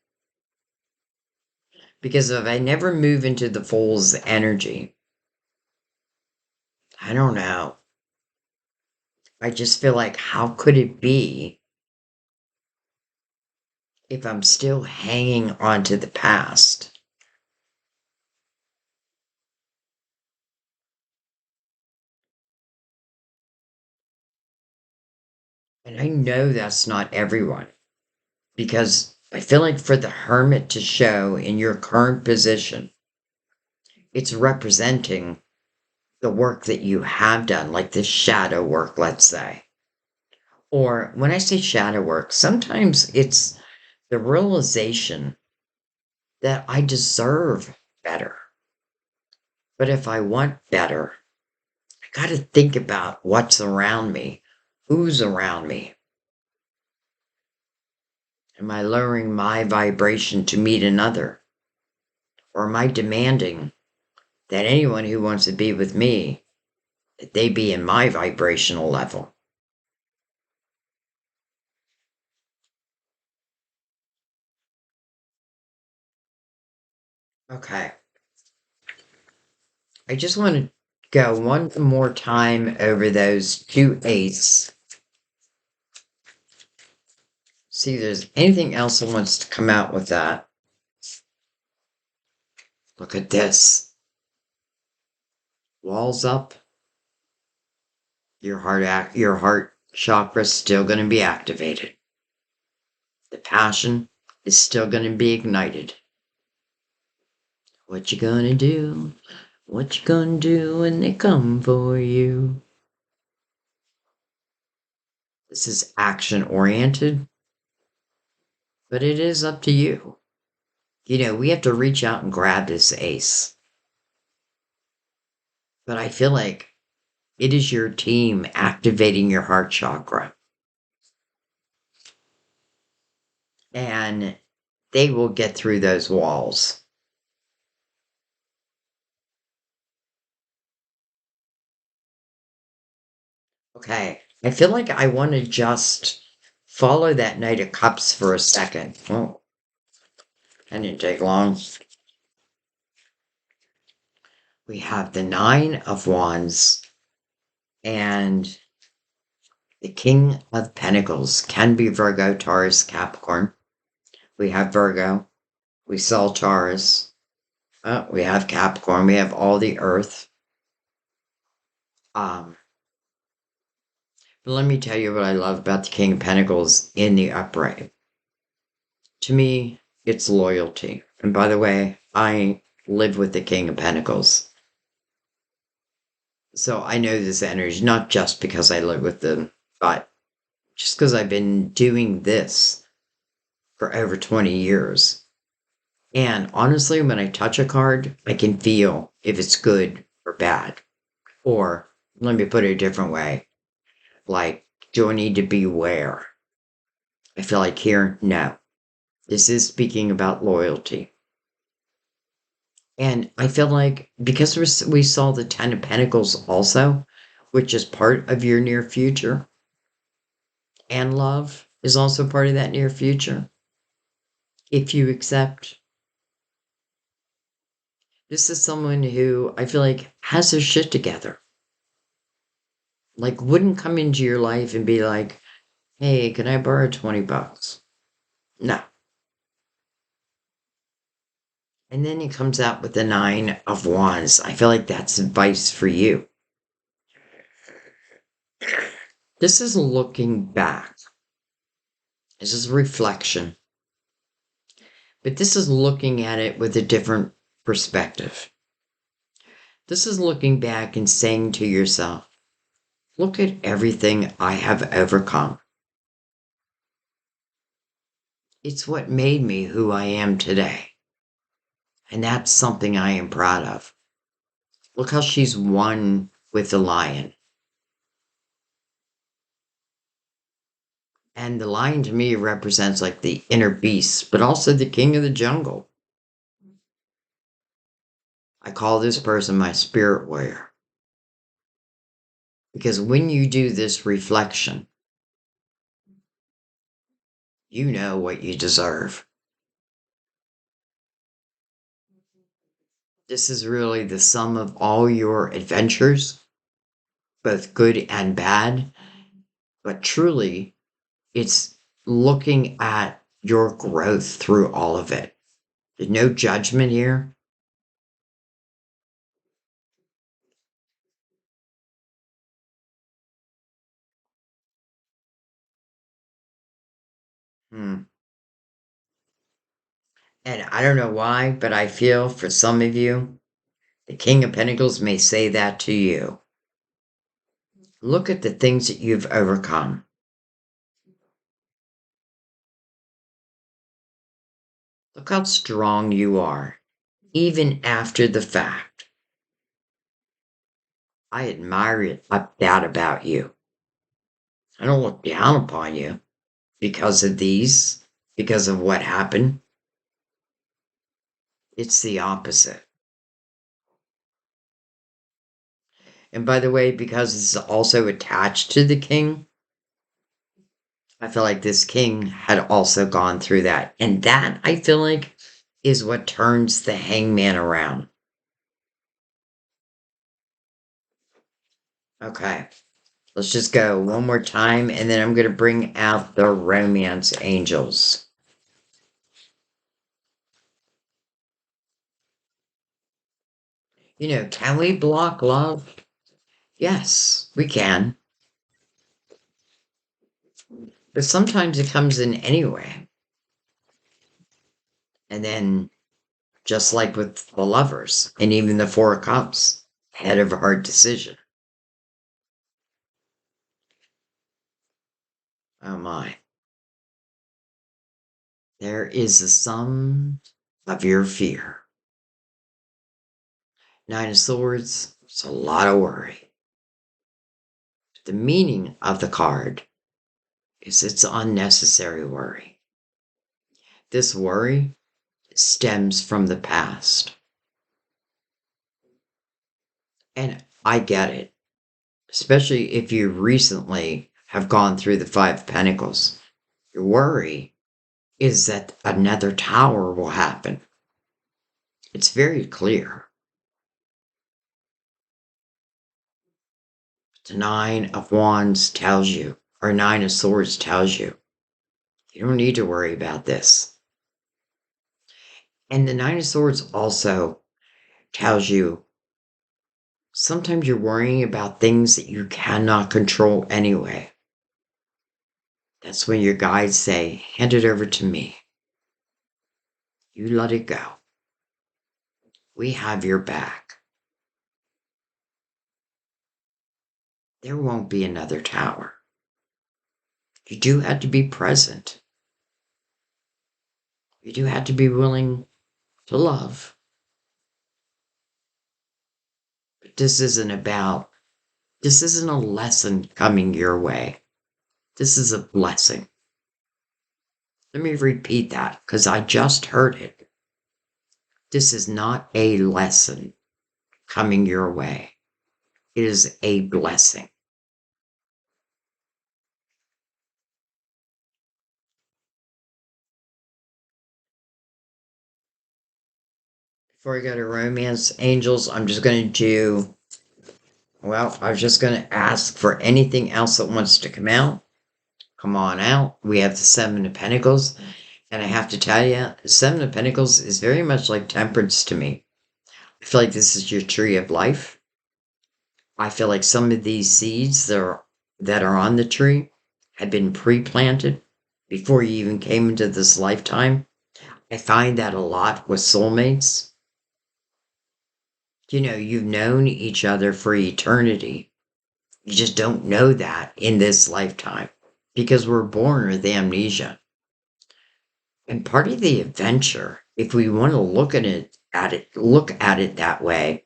because if I never move into the Fool's energy, I don't know. I just feel like, how could it be if I'm still hanging on to the past? And I know that's not everyone, because I feel like for the Hermit to show in your current position, it's representing the work that you have done, like the shadow work, let's say. Or when I say shadow work, sometimes it's the realization that I deserve better. But if I want better, I got to think about what's around me, who's around me. Am I lowering my vibration to meet another? Or am I demanding that anyone who wants to be with me, that they be in my vibrational level? Okay. I just want to go one more time over those two eights. See if there's anything else that wants to come out with that. Look at this. Walls up. Your heart chakra is still going to be activated. The passion is still going to be ignited. What you gonna do? What you gonna do when they come for you? This is action oriented, but it is up to you. We have to reach out and grab this ace. But I feel like it is your team activating your heart chakra. And they will get through those walls. Okay. I feel like I want to just follow that Knight of Cups for a second. Oh, that didn't take long. We have the Nine of Wands and the King of Pentacles. Can be Virgo, Taurus, Capricorn. We have Virgo. We saw Taurus. We have Capricorn. We have all the Earth. But let me tell you what I love about the King of Pentacles in the upright. To me, it's loyalty. And by the way, I live with the King of Pentacles. So I know this energy, not just because I live with them, but just because I've been doing this for over 20 years. And honestly, when I touch a card, I can feel if it's good or bad. Or, let me put it a different way. Like, do I need to beware? I feel like here, no. This is speaking about loyalty. And I feel like because we saw the Ten of Pentacles also, which is part of your near future, and love is also part of that near future. If you accept, this is someone who I feel like has their shit together. Like, wouldn't come into your life and be like, hey, can I borrow $20? No. And then he comes out with the Nine of Wands. I feel like that's advice for you. This is looking back. This is reflection. But this is looking at it with a different perspective. This is looking back and saying to yourself, look at everything I have overcome. It's what made me who I am today. And that's something I am proud of. Look how she's one with the lion. And the lion to me represents like the inner beast, but also the king of the jungle. I call this person my spirit warrior. Because when you do this reflection, you know what you deserve. This is really the sum of all your adventures, both good and bad. But truly, it's looking at your growth through all of it. There's no judgment here. And I don't know why, but I feel for some of you, the King of Pentacles may say that to you. Look at the things that you've overcome. Look how strong you are, even after the fact. I admire that about you. I don't look down upon you because of these, because of what happened. It's the opposite. And by the way, because it's also attached to the king, I feel like this king had also gone through that. And that, I feel like, is what turns the hangman around. Okay, let's just go one more time, and then I'm going to bring out the romance angels. Can we block love? Yes, we can. But sometimes it comes in anyway. And then, just like with the lovers, and even the Four of Cups, head of a hard decision. Oh my. There is the sum of your fear. Nine of Swords, it's a lot of worry. The meaning of the card is it's unnecessary worry. This worry stems from the past. And I get it, especially if you recently have gone through the Five of Pentacles. Your worry is that another tower will happen. It's very clear. The Nine of Wands tells you, or Nine of Swords tells you, you don't need to worry about this. And the Nine of Swords also tells you sometimes you're worrying about things that you cannot control anyway. That's when your guides say, hand it over to me. You let it go. We have your back. There won't be another tower. You do have to be present. You do have to be willing to love. But this isn't a lesson coming your way. This is a blessing. Let me repeat that because I just heard it. This is not a lesson coming your way. It is a blessing. Before I go to romance angels, I'm just going to do, well, I was just going to ask for anything else that wants to come out. Come on out. We have the Seven of Pentacles. And I have to tell you, the Seven of Pentacles is very much like temperance to me. I feel like this is your tree of life. I feel like some of these seeds that are on the tree had been pre-planted before you even came into this lifetime. I find that a lot with soulmates. You know, you've known each other for eternity. You just don't know that in this lifetime because we're born with amnesia. And part of the adventure, if we want to look look at it that way,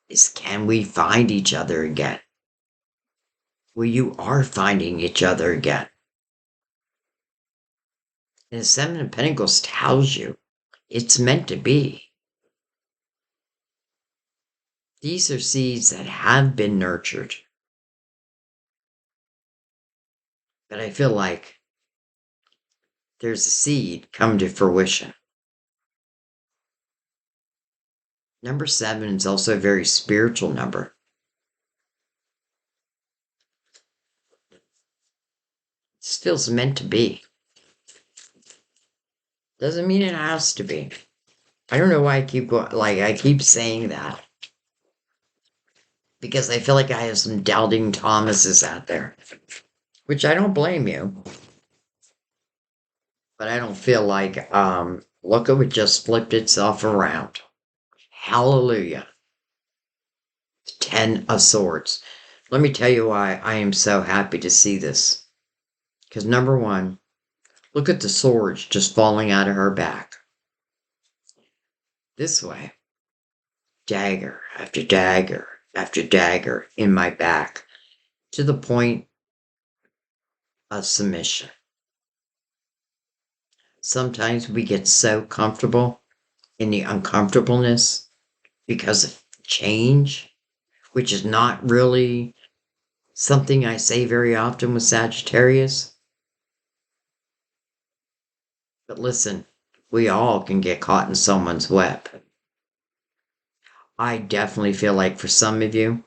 is can we find each other again? Well, you are finding each other again. And the Seven of Pentacles tells you it's meant to be. These are seeds that have been nurtured. But I feel like there's a seed come to fruition. Number 7 is also a very spiritual number. This feels meant to be. Doesn't mean it has to be. I don't know why I keep saying that. Because I feel like I have some doubting Thomases out there. Which I don't blame you. But I don't feel like, look at it just flipped itself around. Hallelujah. 10 of Swords. Let me tell you why I am so happy to see this. Because number 1, look at the swords just falling out of her back. This way. Dagger after dagger after dagger in my back. To the point of submission. Sometimes we get so comfortable in the uncomfortableness because of change, which is not really something I say very often with Sagittarius. But listen, we all can get caught in someone's web. I definitely feel like for some of you,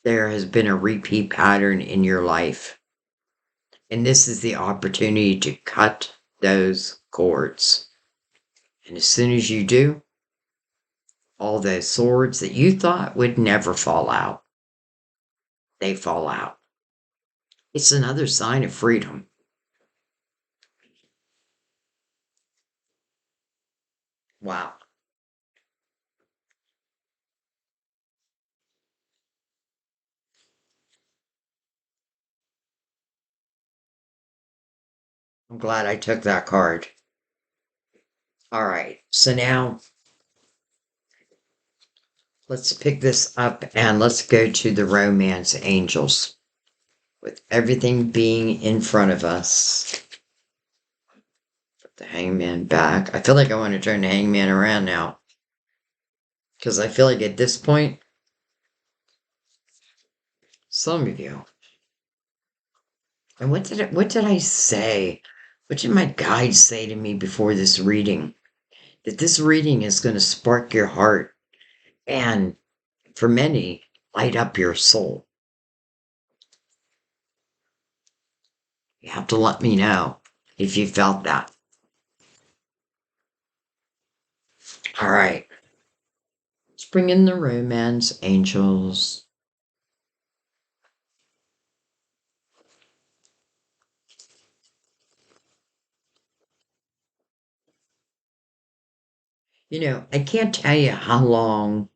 there has been a repeat pattern in your life. And this is the opportunity to cut those cords. And as soon as you do, all those swords that you thought would never fall out, they fall out. It's another sign of freedom. Wow. I'm glad I took that card. All right, so now let's pick this up and let's go to the romance angels. With everything being in front of us. Put the hangman back. I feel like I want to turn the hangman around now. Because I feel like at this point, some of you. And what did I say? What did my guide say to me before this reading? That this reading is going to spark your heart and, for many, light up your soul. You have to let me know if you felt that. All right. Let's bring in the romance angels. You know, I can't tell you how long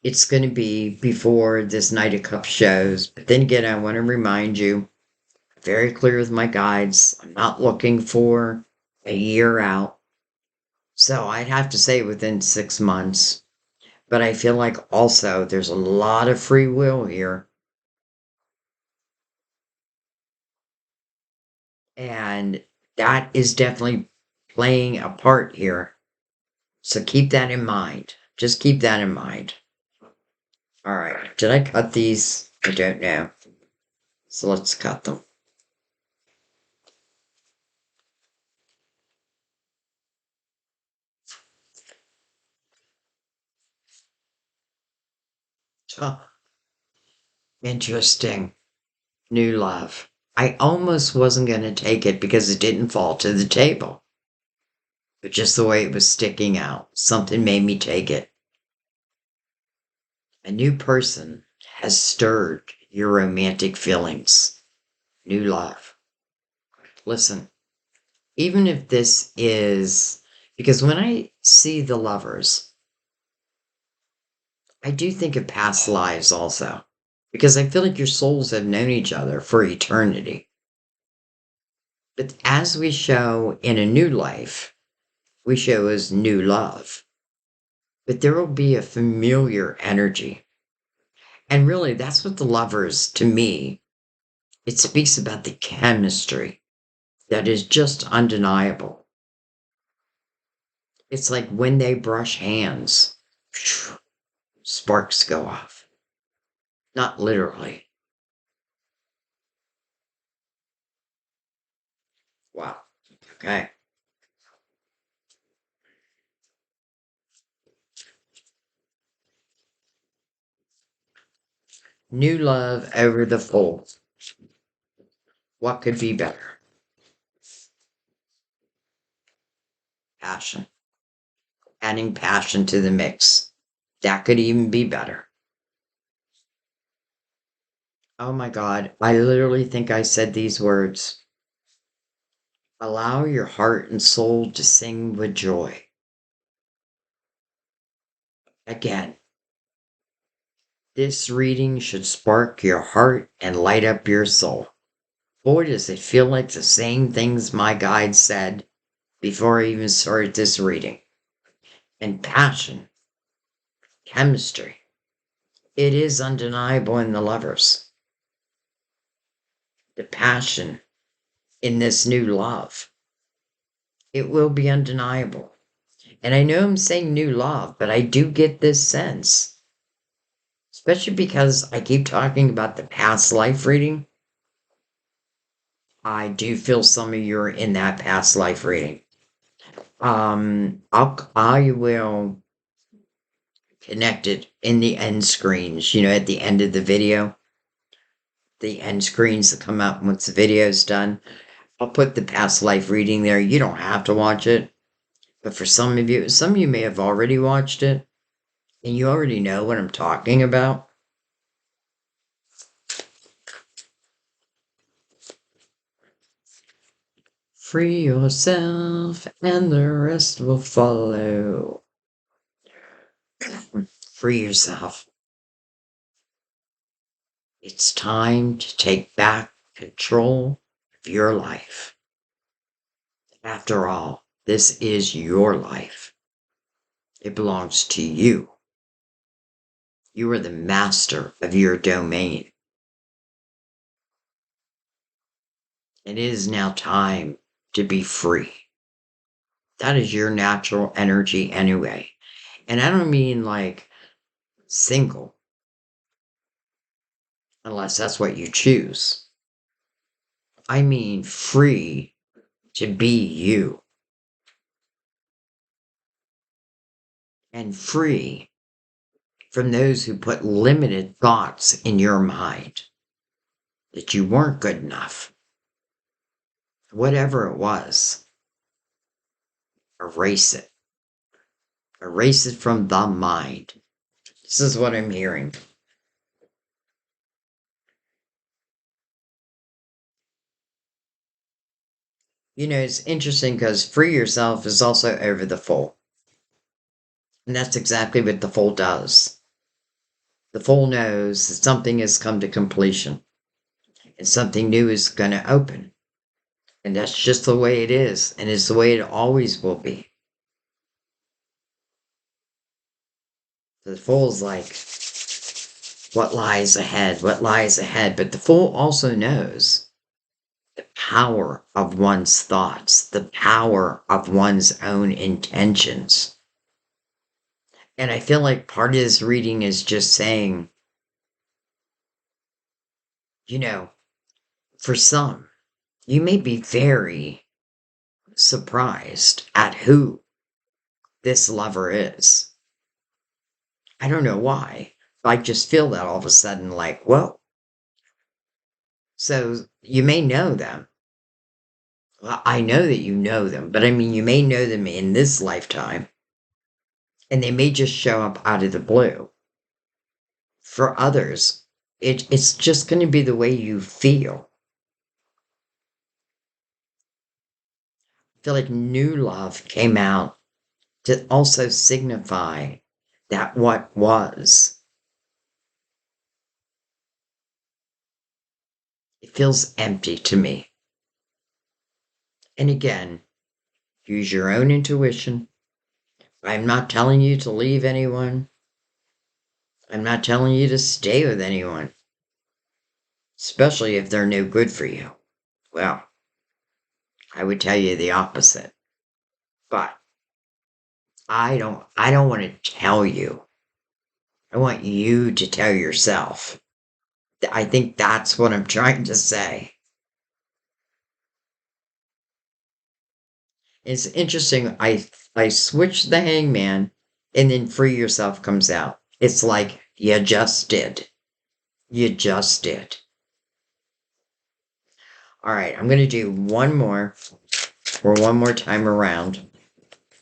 it's going to be before this Knight of Cups shows. But then again, I want to remind you, very clear with my guides, I'm not looking for a year out. So I'd have to say within 6 months. But I feel like also there's a lot of free will here. And that is definitely playing a part here. So keep that in mind. Just keep that in mind. All right. Did I cut these? I don't know. So let's cut them. Oh, interesting. New love. I almost wasn't going to take it because it didn't fall to the table. But just the way it was sticking out, something made me take it. A new person has stirred your romantic feelings. New love. Listen, even if this is, because when I see the lovers, I do think of past lives also. Because I feel like your souls have known each other for eternity. But as we show in a new life, we show as new love. But there will be a familiar energy. And really, that's what the lovers, to me, it speaks about the chemistry that is just undeniable. It's like when they brush hands, sparks go off. Not literally. Wow. Okay. New love over the full. What could be better? Passion. Adding passion to the mix. That could even be better. Oh my God. I literally think I said these words. Allow your heart and soul to sing with joy. Again, this reading should spark your heart and light up your soul. Boy, does it feel like the same things my guide said before I even started this reading. And passion, chemistry, it is undeniable in the lovers. The passion in this new love, it will be undeniable. And I know I'm saying new love, but I do get this sense, especially because I keep talking about the past life reading. I do feel some of you are in that past life reading. I will connect it in the end screens, at the end of the video, the end screens that come up once the video is done. I'll put the past life reading there. You don't have to watch it, but for some of you may have already watched it, and you already know what I'm talking about. Free yourself, and the rest will follow. Free yourself. It's time to take back control of your life. After all, this is your life. It belongs to you. You are the master of your domain. It is now time to be free. That is your natural energy anyway. And I don't mean like single, unless that's what you choose. I mean free to be you. And free from those who put limited thoughts in your mind that you weren't good enough. Whatever it was, erase it. Erase it from the mind. This is what I'm hearing. You know, it's interesting because free yourself is also over the Fool. And that's exactly what the Fool does. The Fool knows that something has come to completion and something new is going to open. And that's just the way it is. And it's the way it always will be. The Fool's like, what lies ahead? What lies ahead? But the Fool also knows the power of one's thoughts, the power of one's own intentions. And I feel like part of this reading is just saying, you know, for some, you may be very surprised at who this lover is. I don't know why. I just feel that all of a sudden, like, whoa. So you may know them. Well, I know that you know them, but I mean, you may know them in this lifetime, and they may just show up out of the blue. For others, it's just going to be the way you feel. I feel like new love came out to also signify that what was. It feels empty to me. And again, use your own intuition. I'm not telling you to leave anyone. I'm not telling you to stay with anyone, especially if they're no good for you. Well, I would tell you the opposite. But I don't want to tell you. I want you to tell yourself. I think that's what I'm trying to say. It's interesting. I switched the hangman and then free yourself comes out. It's like you just did. You just did. All right, I'm going to do one more or one more time around.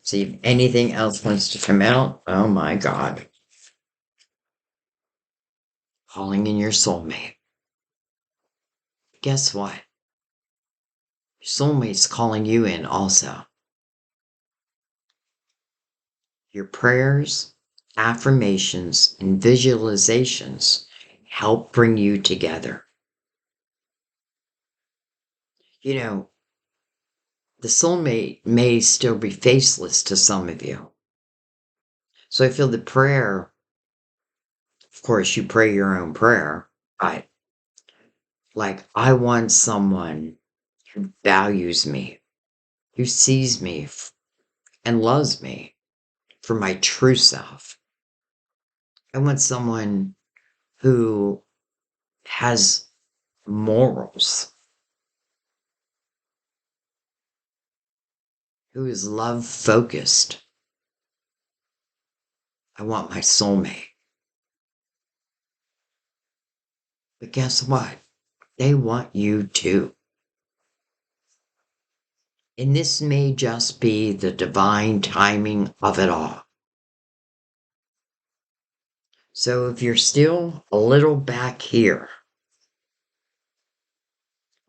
See if anything else wants to come out. Oh my God. Calling in your soulmate. Guess what? Your soulmate's calling you in also. Your prayers, affirmations, and visualizations help bring you together. You know, the soulmate may still be faceless to some of you. So I feel the prayer, of course, you pray your own prayer, but like, I want someone who values me, who sees me and loves me for my true self. I want someone who has morals, who is love focused. I want my soulmate. But guess what? They want you too. And this may just be the divine timing of it all. So if you're still a little back here,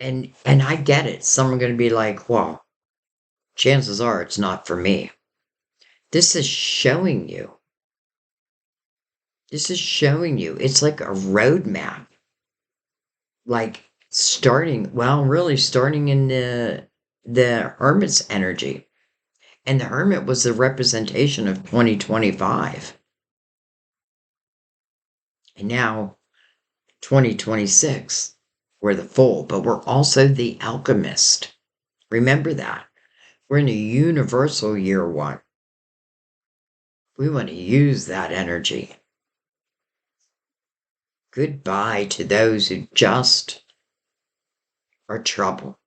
and I get it, some are going to be like, well, chances are it's not for me. This is showing you. This is showing you. It's like a roadmap. Like starting in the the Hermit's energy. And the Hermit was the representation of 2025. And now 2026, we're the Fool, but we're also the Alchemist. Remember that. We're in a universal year one. We want to use that energy. Goodbye to those who just are trouble.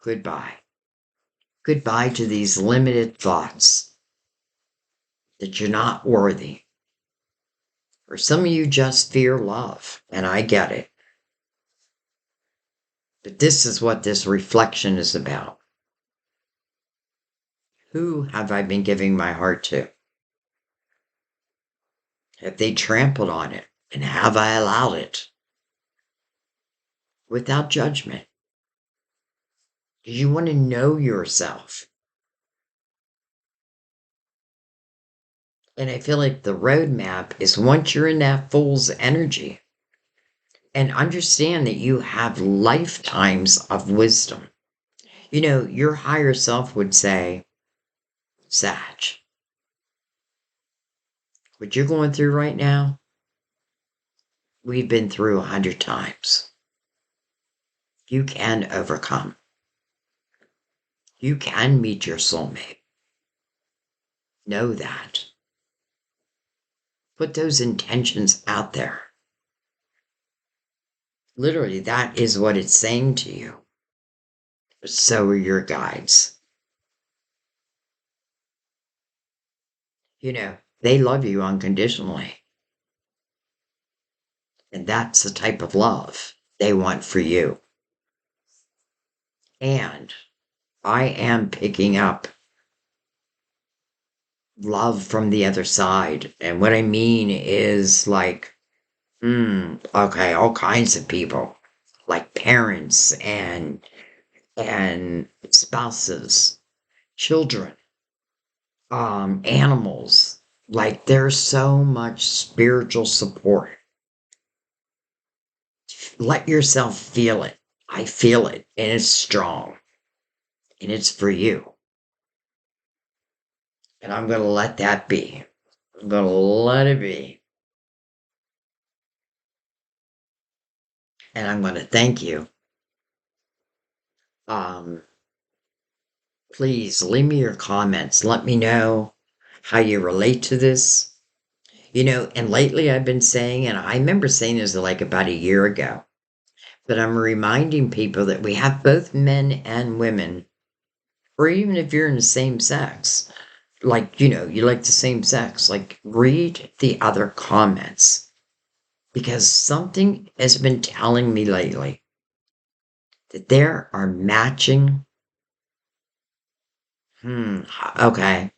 Goodbye. Goodbye to these limited thoughts that you're not worthy. Or some of you just fear love, and I get it. But this is what this reflection is about. Who have I been giving my heart to? Have they trampled on it? And have I allowed it? Without judgment. You want to know yourself. And I feel like the roadmap is once you're in that Fool's energy, and understand that you have lifetimes of wisdom. You know, your higher self would say, Sag, what you're going through right now, we've been through 100 times. You can overcome. You can meet your soulmate. Know that. Put those intentions out there. Literally, that is what it's saying to you. So are your guides. You know, they love you unconditionally. And that's the type of love they want for you. And I am picking up love from the other side. And what I mean is like, okay, all kinds of people, like parents and spouses, children, animals. Like there's so much spiritual support. Let yourself feel it. I feel it, and it's strong, and it's for you. And I'm going to let that be. I'm going to let it be. And I'm going to thank you. Please leave me your comments. Let me know how you relate to this. You know, and lately I've been saying, and I remember saying this like about a year ago, but I'm reminding people that we have both men and women, or even if you're in the same sex, like, you know, you like the same sex, like read the other comments. Because something has been telling me lately that there are matching, okay.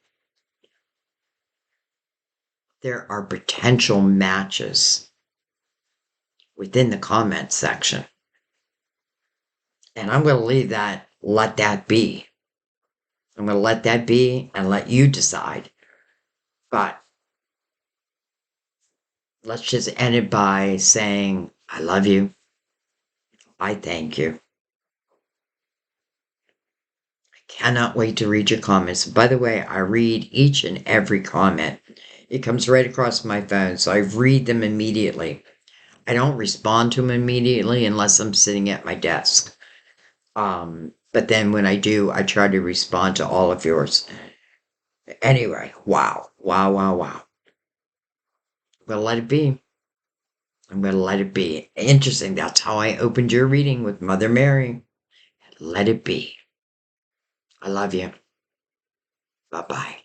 There are potential matches within the comment section. And I'm going to leave that, let that be. I'm going to let that be and let you decide. But let's just end it by saying, I love you. I thank you. Cannot wait to read your comments. By the way, I read each and every comment. It comes right across my phone, so I read them immediately. I don't respond to them immediately unless I'm sitting at my desk. But then when I do, I try to respond to all of yours. Anyway, wow. I'm going to let it be. I'm going to let it be. Interesting. That's how I opened your reading with Mother Mary. Let it be. I love you. Bye-bye.